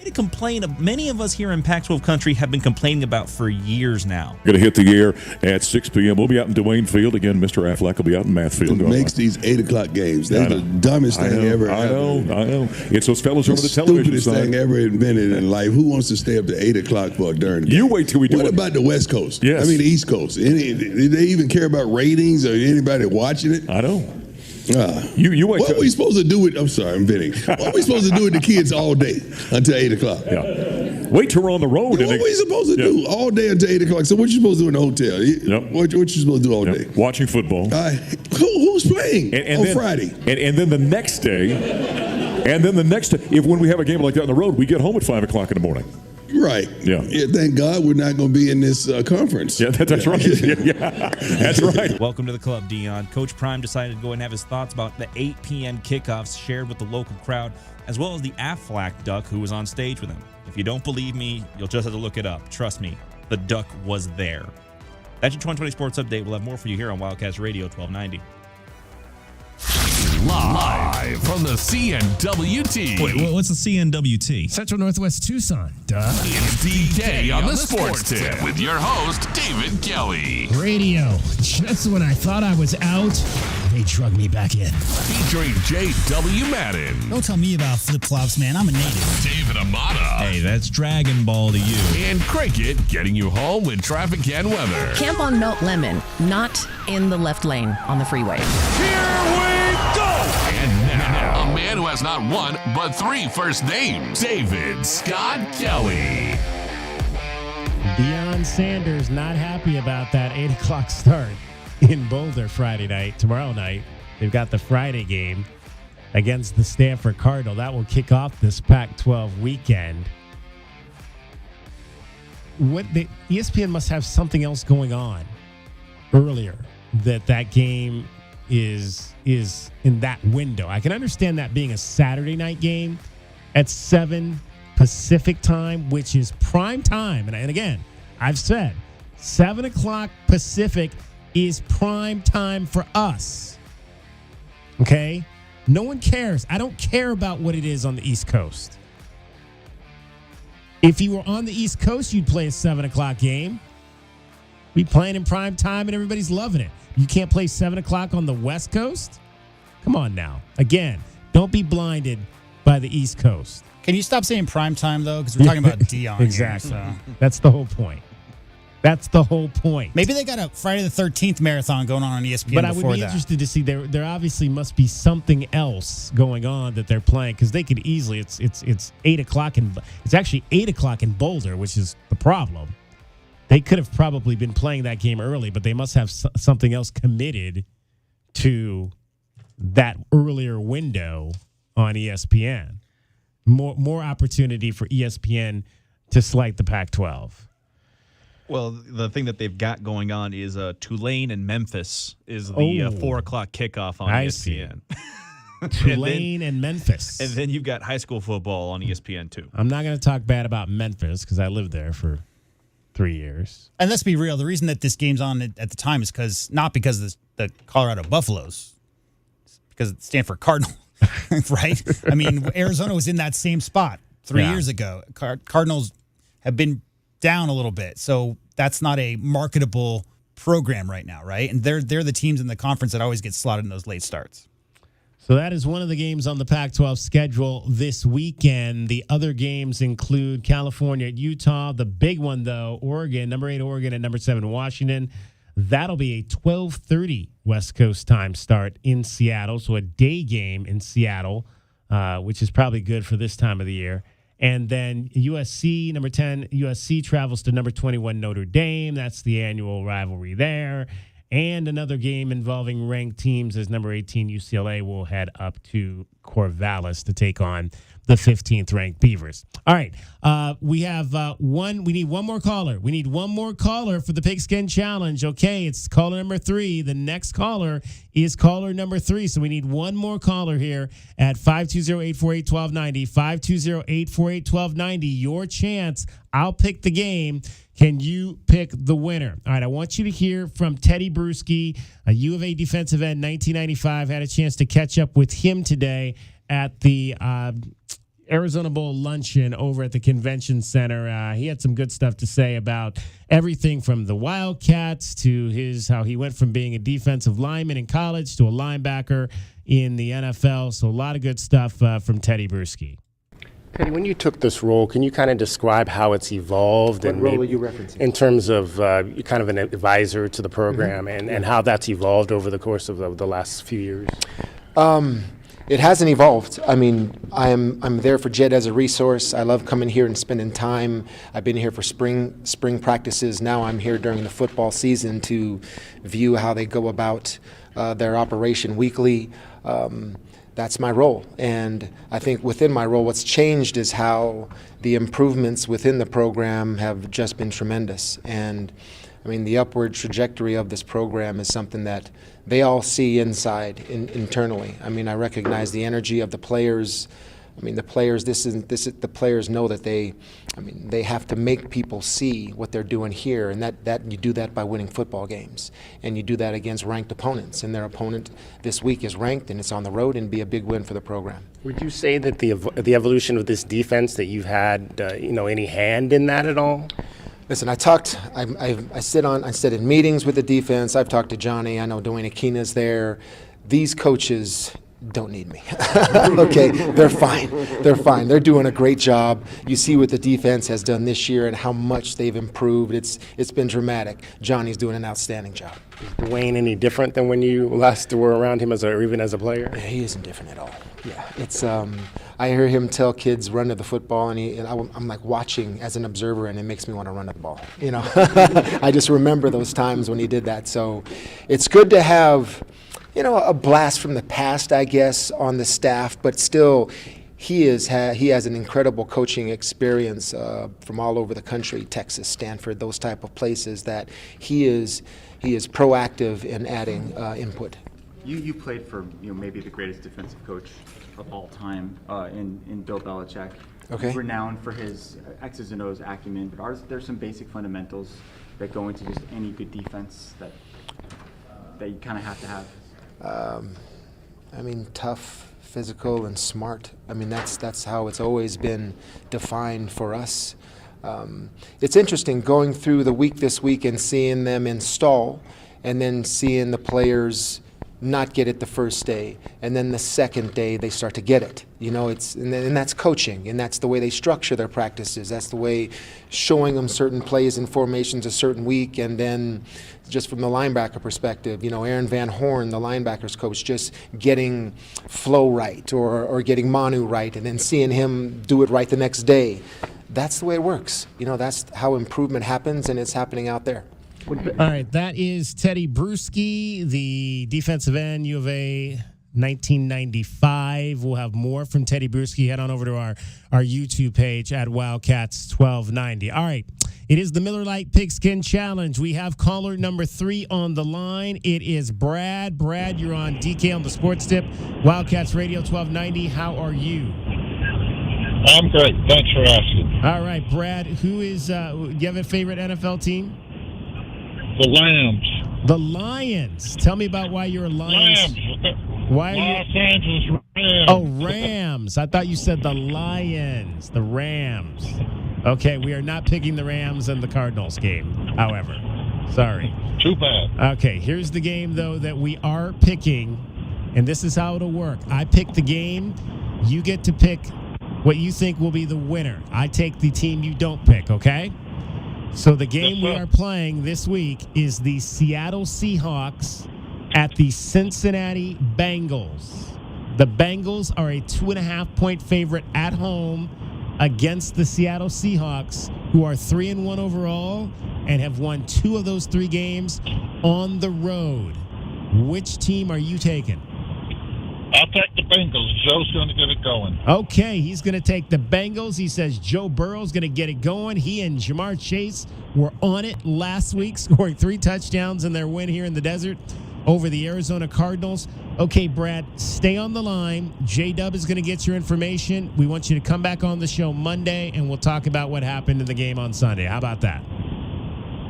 to complain. Many of us here in Pac-12 country have been complaining about for years now. Going to hit the air at 6 p.m. We'll be out in Dwayne Field. Again, Mr. Affleck will be out in Math Field. It makes these 8 o'clock games. That's the dumbest thing ever. I know. It's those fellas over the television stupidest thing ever invented in life. Who wants to stay up to 8 o'clock for during the game? You wait till we do it. What about the West Coast? Yes. I mean, the East Coast. Do they even care about ratings or anybody watching it? I know. You wait. What are we supposed to do with? I'm sorry, I'm venting. What are we supposed to do with the kids all day until 8 o'clock? Yeah. Wait till we're on the road. What are we supposed to do all day until 8 o'clock? So what you supposed to do in the hotel? What you supposed to do all day? Watching football. Who's playing on Friday? And then the next day, if when we have a game like that on the road, we get home at 5 o'clock in the morning. Right. Yeah. Thank God we're not going to be in this conference. Yeah, that's right. Yeah, that's right. Welcome to the club, Dion. Coach Prime decided to go and have his thoughts about the 8 p.m. kickoffs shared with the local crowd, as well as the Affleck duck who was on stage with him. If you don't believe me, you'll just have to look it up. Trust me, the duck was there. That's your 2020 Sports Update. We'll have more for you here on Wildcats Radio 1290. Live from the CNWT. Wait, what's the CNWT? Central Northwest Tucson. Duh. It's D-Day on the Sports Tip with your host, David Kelly. Radio. Just when I thought I was out, they drug me back in. Featuring J.W. Madden. Don't tell me about flip-flops, man. I'm a native. David Amata. Hey, that's Dragon Ball to you. And Cricket getting you home with traffic and weather. Camp on Mount Lemon, not in the left lane on the freeway. Here we go! And now, a man who has not one, but 3 first names, David Scott Kelly. Deion Sanders not happy about that 8 o'clock start in Boulder Friday night. Tomorrow night, they've got the Friday game against the Stanford Cardinal. That will kick off this Pac-12 weekend. ESPN must have something else going on earlier that game is in that window. I can understand that being a Saturday night game at 7 Pacific time, which is prime time. And again, I've said 7 o'clock Pacific is prime time for us. Okay? No one cares. I don't care about what it is on the East Coast. If you were on the East Coast, you'd play a 7 o'clock game. Be playing in prime time and everybody's loving it. You can't play 7 o'clock on the West Coast? Come on now. Again, don't be blinded by the East Coast. Can you stop saying prime time, though? Because we're talking about Dion. Exactly. Here, so. That's the whole point. That's the whole point. Maybe they got a Friday the 13th marathon going on ESPN but I would be interested to see there obviously must be something else going on that they're playing, because they could easily it's 8 o'clock and it's actually 8 o'clock in Boulder, which is the problem. They could have probably been playing that game early, but they must have something else committed to that earlier window on ESPN. More opportunity for ESPN to slight the Pac-12. Well, the thing that they've got going on is Tulane and Memphis is the 4 o'clock kickoff on ESPN. Tulane and Memphis. And then you've got high school football on ESPN too. I'm not going to talk bad about Memphis because I lived there for 3 years. And let's be real, the reason that this game's on at the time is not because of the Colorado Buffaloes. It's because of the Stanford Cardinal, right? I mean, Arizona was in that same spot 3 years ago. Cardinals have been down a little bit, so that's not a marketable program right now, right? And they're the teams in the conference that always get slotted in those late starts. So that is one of the games on the Pac-12 schedule this weekend. The other games include California at Utah. The big one, though, Oregon, number 8 Oregon and number 7 Washington. That'll be a 12:30 West Coast time start in Seattle, so a day game in Seattle, which is probably good for this time of the year. And then USC, number 10, USC travels to number 21 Notre Dame. That's the annual rivalry there. And another game involving ranked teams as number 18 UCLA will head up to Corvallis to take on the 15th ranked Beavers. All right, we have we need one more caller. We need one more caller for the Pigskin Challenge. Okay, it's caller number 3. The next caller is caller number 3. So we need one more caller here at 520-848-1290. 520-848-1290. Your chance. I'll pick the game. Can you pick the winner? All right, I want you to hear from Teddy Bruschi, a U of A defensive end, 1995. Had a chance to catch up with him today at the Arizona Bowl luncheon over at the convention center. He had some good stuff to say about everything from the Wildcats to how he went from being a defensive lineman in college to a linebacker in the NFL. So a lot of good stuff from Teddy Bruschi. Teddy, when you took this role, can you kind of describe how it's evolved? What role are you referencing? In terms of you're kind of an advisor to the program and how that's evolved over the course of the last few years? It hasn't evolved. I mean, I'm there for Jed as a resource. I love coming here and spending time. I've been here for spring practices. Now I'm here during the football season to view how they go about their operation weekly. That's my role. And I think within my role, what's changed is how the improvements within the program have just been tremendous. And I mean, the upward trajectory of this program is something that they all see internally. I mean, I recognize the energy of the players. I mean, the players. The players know that they have to make people see what they're doing here, and that you do that by winning football games, and you do that against ranked opponents. And their opponent this week is ranked, and it's on the road, and be a big win for the program. Would you say that the evolution of this defense that you've had, any hand in that at all? Listen, I sit in meetings with the defense. I've talked to Johnny. I know Dwayne Akina's there. These coaches don't need me. Okay, they're fine. They're fine. They're doing a great job. You see what the defense has done this year and how much they've improved. It's been dramatic. Johnny's doing an outstanding job. Is Dwayne any different than when you last were around him or even as a player? Yeah, he isn't different at all. Yeah, it's I hear him tell kids run to the football, and I'm like watching as an observer, and it makes me want to run to the ball. I just remember those times when he did that. So it's good to have a blast from the past, I guess, on the staff, but still he has an incredible coaching experience from all over the country, Texas, Stanford, those type of places that he is proactive in adding input. You played for maybe the greatest defensive coach of all time in Bill Belichick. Okay. He's renowned for his X's and O's acumen, but are there some basic fundamentals that go into just any good defense that you kind of have to have? I mean, tough, physical, and smart. I mean, that's how it's always been defined for us. It's interesting going through the week this week and seeing them install, and then seeing the players not get it the first day, and then the second day they start to get it. And that's coaching, and that's the way they structure their practices. That's the way showing them certain plays and formations a certain week, and then just from the linebacker perspective, Aaron Van Horn, the linebackers coach, just getting flow right or getting Manu right, and then seeing him do it right the next day. That's the way it works. That's how improvement happens, and it's happening out there. All right, that is Teddy Bruschi, the defensive end, U of A, 1995. We'll have more from Teddy Bruschi. Head on over to our YouTube page at Wildcats 1290. All right, it is the Miller Lite Pigskin Challenge. We have caller number 3 on the line. It is Brad. Brad, you're on DK on the Sports Tip, Wildcats Radio 1290. How are you? I'm great. Thanks for asking. All right, Brad, do you have a favorite NFL team? The Lambs. The Lions. Tell me about why you're a Lions. Lambs. Why are Los Angeles Rams. Oh, Rams. I thought you said the Lions. The Rams. Okay, we are not picking the Rams in the Cardinals game, however. Sorry. Too bad. Okay, here's the game, though, that we are picking, and this is how it'll work. I pick the game. You get to pick what you think will be the winner. I take the team you don't pick, okay? So the game we are playing this week is the Seattle Seahawks at the Cincinnati Bengals. The Bengals are a 2.5-point favorite at home against the Seattle Seahawks, who are 3-1 overall and have won 2 of those 3 games on the road. Which team are you taking? I'll take the Bengals. Joe's going to get it going. Okay, he's going to take the Bengals. He says Joe Burrow's going to get it going. He and Jamar Chase were on it last week, scoring 3 touchdowns in their win here in the desert over the Arizona Cardinals. Okay, Brad, stay on the line. J-Dub is going to get your information. We want you to come back on the show Monday, and we'll talk about what happened in the game on Sunday. How about that?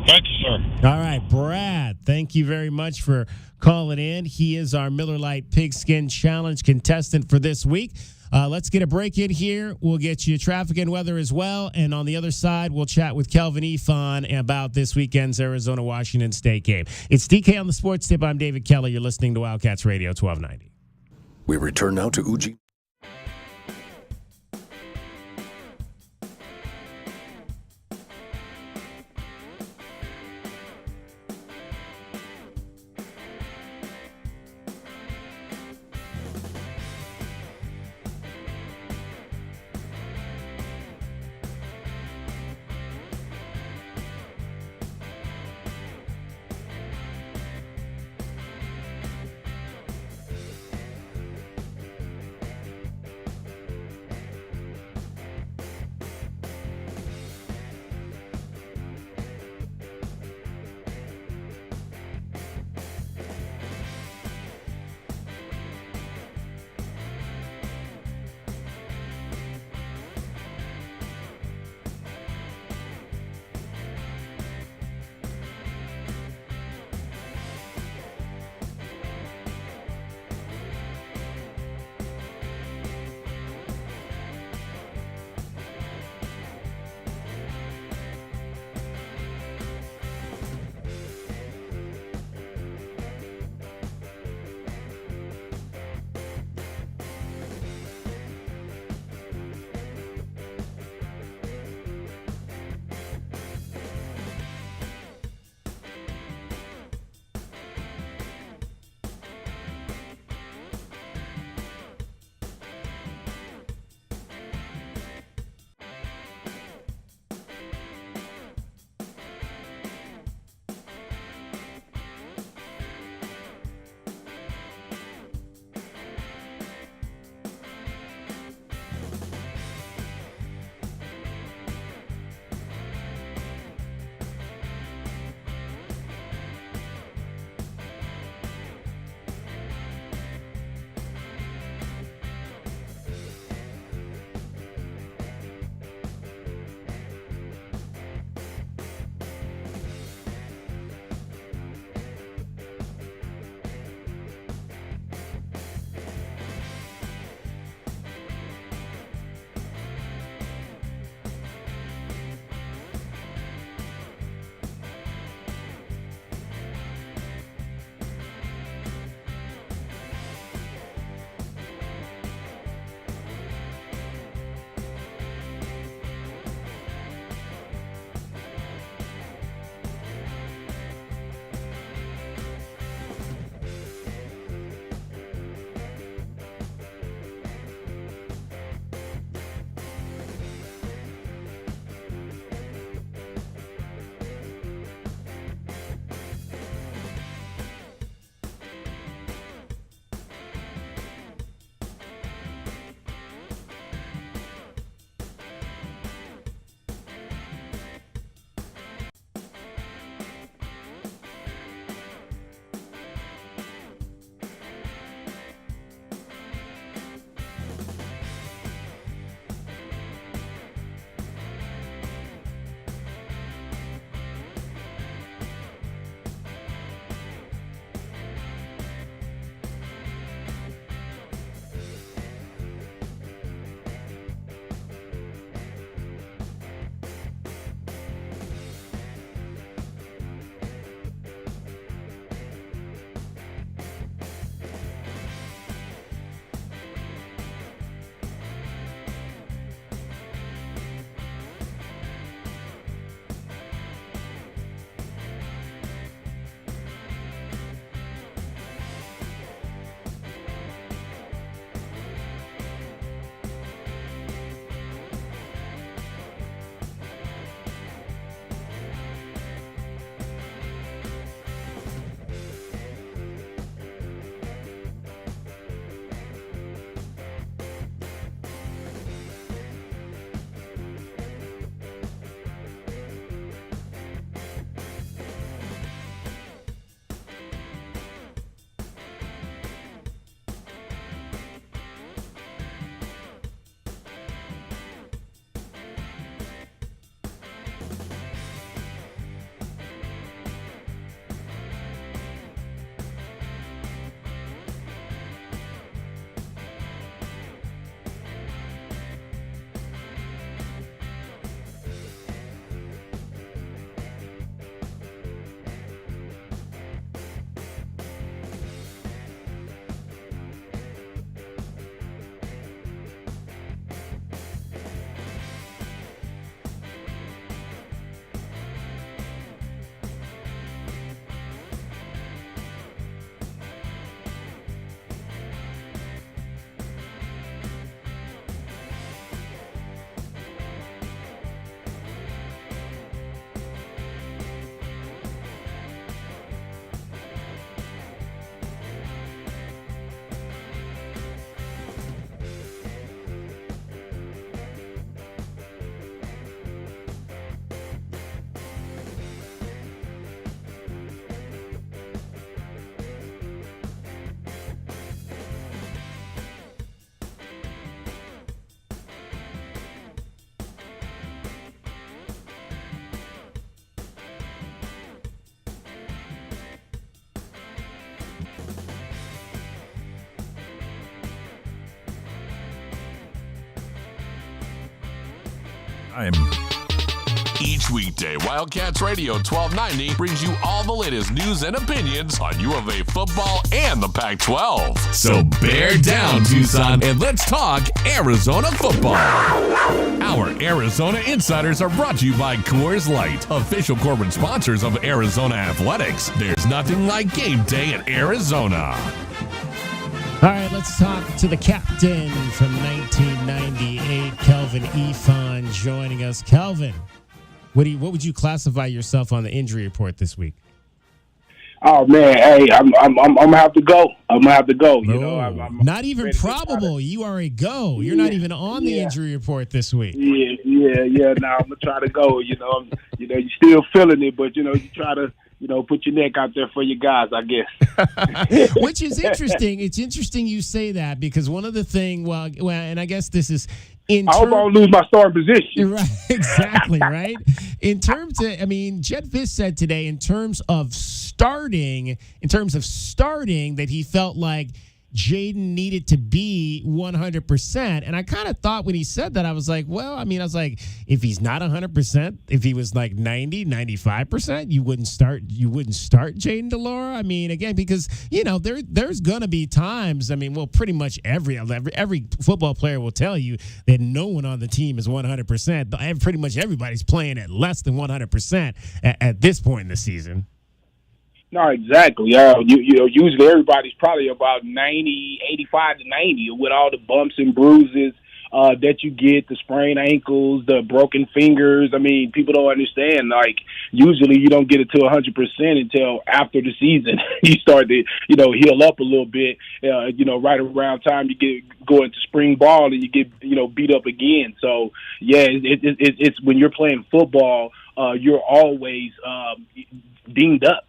Thank you, sir. All right, Brad, thank you very much for calling in. He is our Miller Lite Pigskin Challenge contestant for this week. Let's get a break in here. We'll get you traffic and weather as well. And on the other side, we'll chat with Kelvin Efon about this weekend's Arizona-Washington State game. It's DK on the Sports Tip. I'm David Kelly. You're listening to Wildcats Radio 1290. We return now to Uji. time. Each weekday, Wildcats Radio 1290 brings you all the latest news and opinions on U of A football and the Pac-12. So bear down, Tucson, and let's talk Arizona football. Our Arizona Insiders are brought to you by Coors Light, official corporate sponsors of Arizona Athletics. There's nothing like game day in Arizona. All right, let's talk to the captain from 1998, Kelvin Ifan, joining us. Kelvin, what would you classify yourself on the injury report this week? Oh man, hey, I'm gonna have to go. You know, I'm not even probable. You are a go. You're not even on the injury report this week. Yeah. Now I'm gonna try to go. You know, you're still feeling it, but you try to. Put your neck out there for your guys, I guess. Which is interesting. It's interesting you say that because one of the things, and I guess this is I hope I don't lose my starting position. Right, exactly, right? In terms of, Jed Fish said today in terms of starting, that he felt like Jaden needed to be 100%. And I kind of thought when he said that, I was like, if he's not 100%, if he was like 90, 95%, you wouldn't start Jaden DeLaura. Again, because, there's going to be times, pretty much every football player will tell you that no one on the team is 100%. Pretty much everybody's playing at less than 100% at this point in the season. No, exactly. Usually everybody's probably about 90, 85 to 90 with all the bumps and bruises that you get, the sprained ankles, the broken fingers. People don't understand. Like, usually you don't get it to 100% until after the season. You start to, heal up a little bit, right around time you go into spring ball and you get, beat up again. So, yeah, it's when you're playing football, you're always dinged up.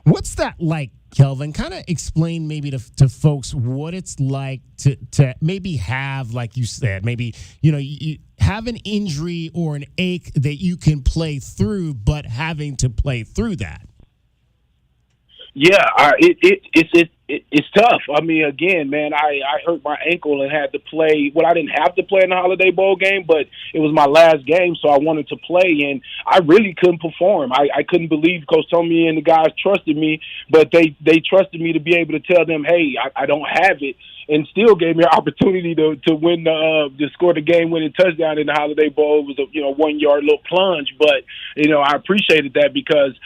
What's that like, Kelvin? Kind of explain maybe to folks what it's like to maybe have, like you said, maybe, you have an injury or an ache that you can play through, but having to play through that. Yeah, it's tough. Again, man, I hurt my ankle and had to play. Well, I didn't have to play in the Holiday Bowl game, but it was my last game, so I wanted to play, and I really couldn't perform. I couldn't believe Coach Tomey and the guys trusted me, but they trusted me to be able to tell them, hey, I don't have it, and still gave me an opportunity to win to score the game-winning touchdown in the Holiday Bowl. It was a 1 yard little plunge, but I appreciated that because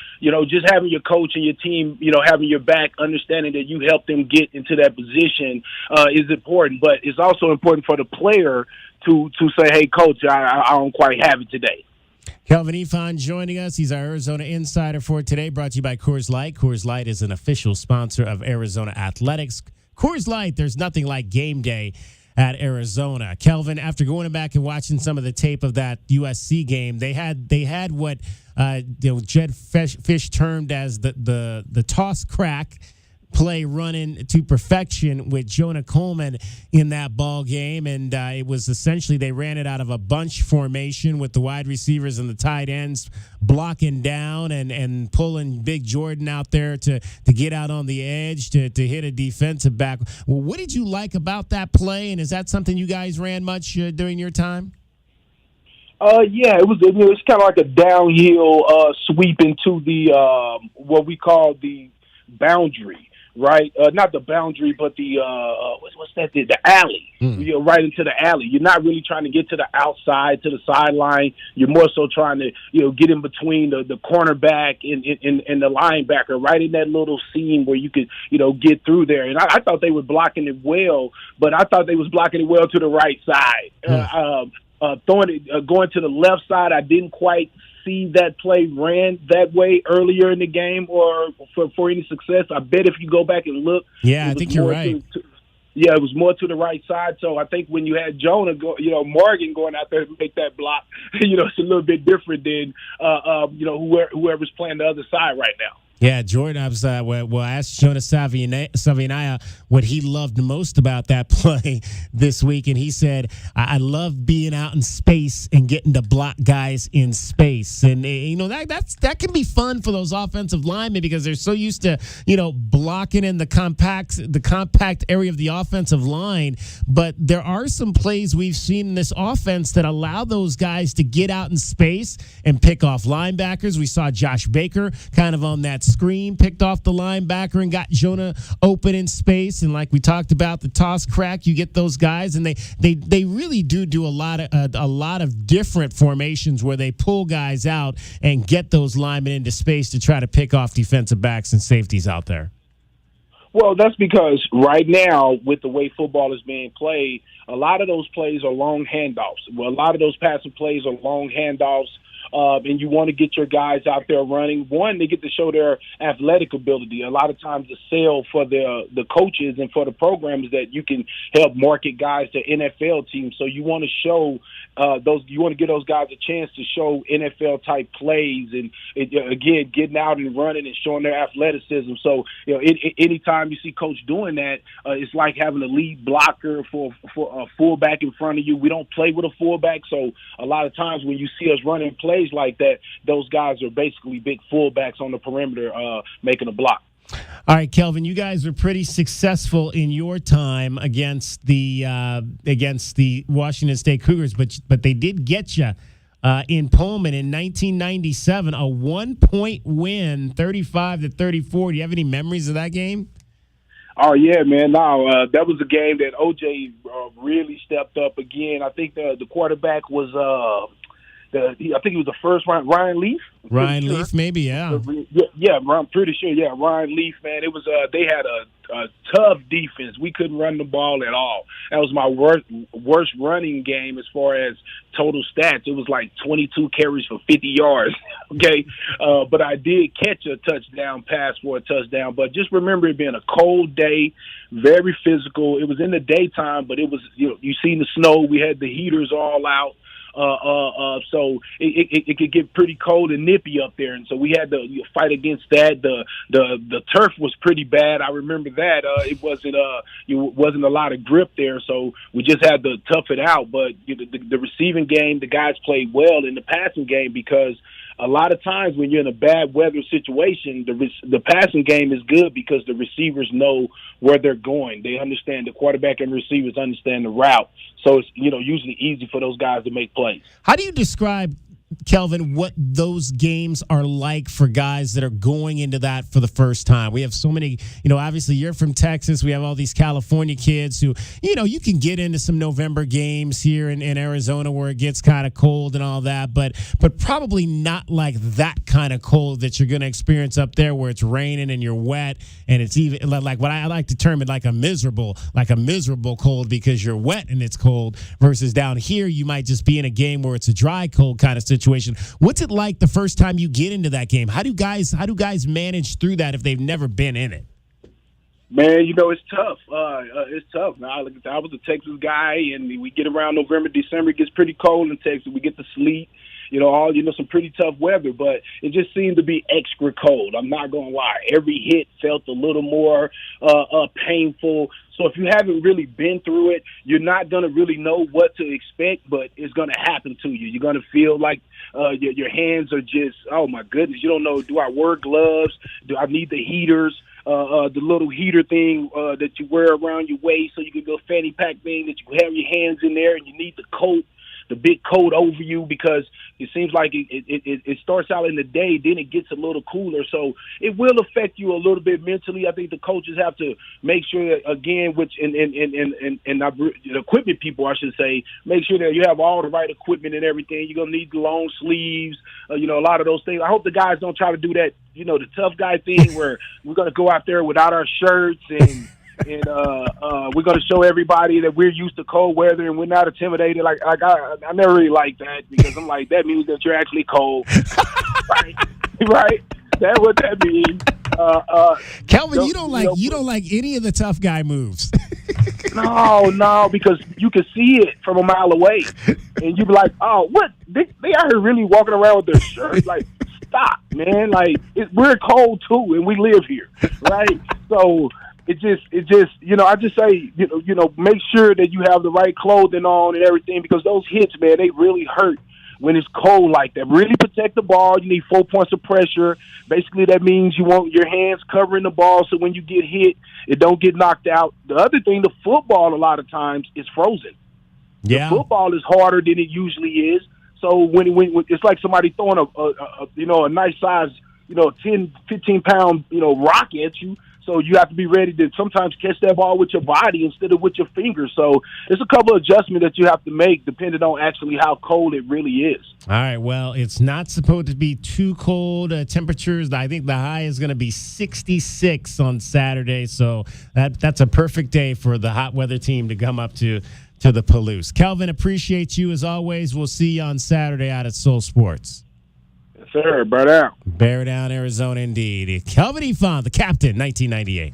just having your coach and your team having your back, understanding that you help them get into that position is important. But it's also important for the player to say, hey, coach, I don't quite have it today. Kelvin Ifan joining us. He's our Arizona Insider for today, brought to you by Coors Light. Coors Light is an official sponsor of Arizona Athletics. Coors Light, there's nothing like game day at Arizona. Kelvin, after going back and watching some of the tape of that USC game, they had what Jed Fish termed as the toss crack play running to perfection with Jonah Coleman in that ball game, and it was essentially they ran it out of a bunch formation with the wide receivers and the tight ends blocking down and pulling Big Jordan out there to get out on the edge to hit a defensive back. Well, what did you like about that play, and is that something you guys ran much during your time? Yeah, it was kind of like a downhill sweep into the what we call the boundary. Right, not the boundary, but the what's that? The alley. You're right into the alley. You're not really trying to get to the outside, to the sideline. You're more so trying to get in between the cornerback and the linebacker, right in that little seam where you could get through there. And I thought they were blocking it well, but I thought they was blocking it well to the right side. Going to the left side, I didn't quite see that play ran that way earlier in the game or for any success. I bet if you go back and look, I think you're right. It was more to the right side. So I think when you had Jonah, Morgan going out there to make that block, it's a little bit different than whoever's playing the other side right now. Yeah, Jordan, I was, well, I asked Jonas Savinaya what he loved most about that play this week, and he said, I love being out in space and getting to block guys in space. And, that can be fun for those offensive linemen because they're so used to, blocking in the compact area of the offensive line. But there are some plays we've seen in this offense that allow those guys to get out in space and pick off linebackers. We saw Josh Baker kind of on that screen, picked off the linebacker and got Jonah open in space. And like we talked about, the toss crack, you get those guys, and they really do a lot of different formations where they pull guys out and get those linemen into space to try to pick off defensive backs and safeties out there. Well, that's because right now, with the way football is being played, a lot of those plays are long handoffs. Well, a lot of those passing plays are long handoffs. And you want to get your guys out there running. One, they get to show their athletic ability. A lot of times the sell for the coaches and for the programs that you can help market guys to NFL teams. So you want to show you want to give those guys a chance to show NFL type plays and again, getting out and running and showing their athleticism. So, anytime you see coach doing that, it's like having a lead blocker for a fullback in front of you. We don't play with a fullback. So a lot of times when you see us running plays like that, those guys are basically big fullbacks on the perimeter making a block. All right, Kelvin, you guys were pretty successful in your time against the Washington State Cougars, but they did get you in Pullman in 1997, a 1-point win, 35-34. Do you have any memories of that game? Oh, yeah, man. No, that was a game that OJ really stepped up again. I think the quarterback was I think he was the first Ryan Leaf. Ryan Leaf, maybe, yeah. Yeah, I'm pretty sure. Yeah, Ryan Leaf, man. It was they had a tough defense. We couldn't run the ball at all. That was my worst running game as far as total stats. It was like 22 carries for 50 yards. Okay, but I did catch a touchdown pass for a touchdown. But just remember it being a cold day, very physical. It was in the daytime, but it was you seen the snow. We had the heaters all out. So it could get pretty cold and nippy up there, and so we had to fight against that. The turf was pretty bad. I remember that it wasn't a lot of grip there, so we just had to tough it out. But the receiving game, the guys played well in the passing game because a lot of times when you're in a bad weather situation, the passing game is good because the receivers know where they're going. They understand the quarterback and receivers understand the route. So it's usually easy for those guys to make plays. How do you describe, Kelvin, what those games are like for guys that are going into that for the first time? We have so many, obviously you're from Texas. We have all these California kids who, you can get into some November games here in Arizona where it gets kind of cold and all that, but probably not like that kind of cold that you're going to experience up there where it's raining and you're wet and it's even like what I like to term it like a miserable cold because you're wet and it's cold versus down here you might just be in a game where it's a dry cold kind of situation. What's it like the first time you get into that game? How do guys manage through that if they've never been in it? Man, it's tough. It's tough. Now, I was a Texas guy, and we get around November, December, it gets pretty cold in Texas. We get the sleet, some pretty tough weather, but it just seemed to be extra cold. I'm not going to lie. Every hit felt a little more painful. So if you haven't really been through it, you're not going to really know what to expect, but it's going to happen to you. You're going to feel like your hands are just, oh, my goodness. You don't know, do I wear gloves? Do I need the heaters? The little heater thing that you wear around your waist so you can go fanny pack thing that you can have your hands in there and you need the coat. The big coat over you because it seems like it starts out in the day, then it gets a little cooler. So it will affect you a little bit mentally. I think the coaches have to make sure that, again, and the equipment people, I should say, make sure that you have all the right equipment and everything. You're going to need the long sleeves, a lot of those things. I hope the guys don't try to do that, the tough guy thing where we're going to go out there without our shirts and we're going to show everybody that we're used to cold weather and we're not intimidated. Like I never really like that because I'm like, that means that you're actually cold. right? That's what that means. Kelvin, you don't like any of the tough guy moves. No, because you can see it from a mile away, and you be like, "Oh, what? They out here really walking around with their shirts? Like, stop, man. Like we're cold too, and we live here, right? So it just I just say make sure that you have the right clothing on and everything, because those hits, man, they really hurt when it's cold like that. Really protect the ball. You need 4 points of pressure. Basically, that means you want your hands covering the ball so when you get hit, it don't get knocked out. The other thing, the football a lot of times is frozen. Yeah. The football is harder than it usually is. So when it's like somebody throwing a nice size 10, 15 pound rock at you. So you have to be ready to sometimes catch that ball with your body instead of with your fingers. So there's a couple of adjustments that you have to make depending on actually how cold it really is. All right, well, it's not supposed to be too cold temperatures. I think the high is going to be 66 on Saturday, so that's a perfect day for the hot weather team to come up to the Palouse. Kelvin, appreciate you as always. We'll see you on Saturday out at Soul Sports. Yes, sir. Bear down. Bear down, Arizona, indeed. Kelvin Ifan, the captain, 1998.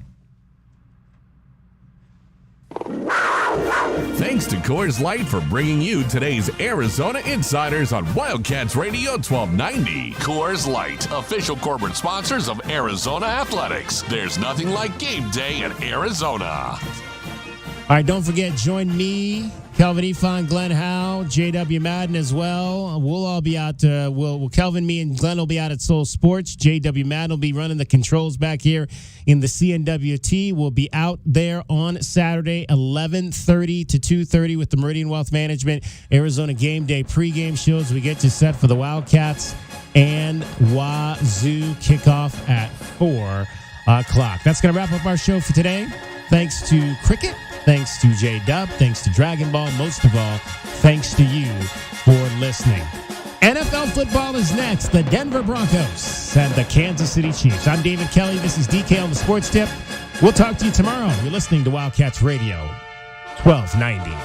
Thanks to Coors Light for bringing you today's Arizona Insiders on Wildcats Radio 1290. Coors Light, official corporate sponsors of Arizona Athletics. There's nothing like game day in Arizona. All right, don't forget, join me, Kelvin Ifan, Glenn Howe, J.W. Madden as well. We'll all be out. Kelvin, me, and Glenn will be out at Soul Sports. J.W. Madden will be running the controls back here in the CNWT. We'll be out there on Saturday, 11:30 to 2:30 with the Meridian Wealth Management Arizona Game Day pregame shows. We get you set for the Wildcats and Wazoo kickoff at 4 o'clock. That's going to wrap up our show for today. Thanks to Cricket. Thanks to J-Dub. Thanks to Dragon Ball. Most of all, thanks to you for listening. NFL football is next. The Denver Broncos and the Kansas City Chiefs. I'm David Kelly. This is DK on the Sports Tip. We'll talk to you tomorrow. You're listening to Wildcats Radio 1290.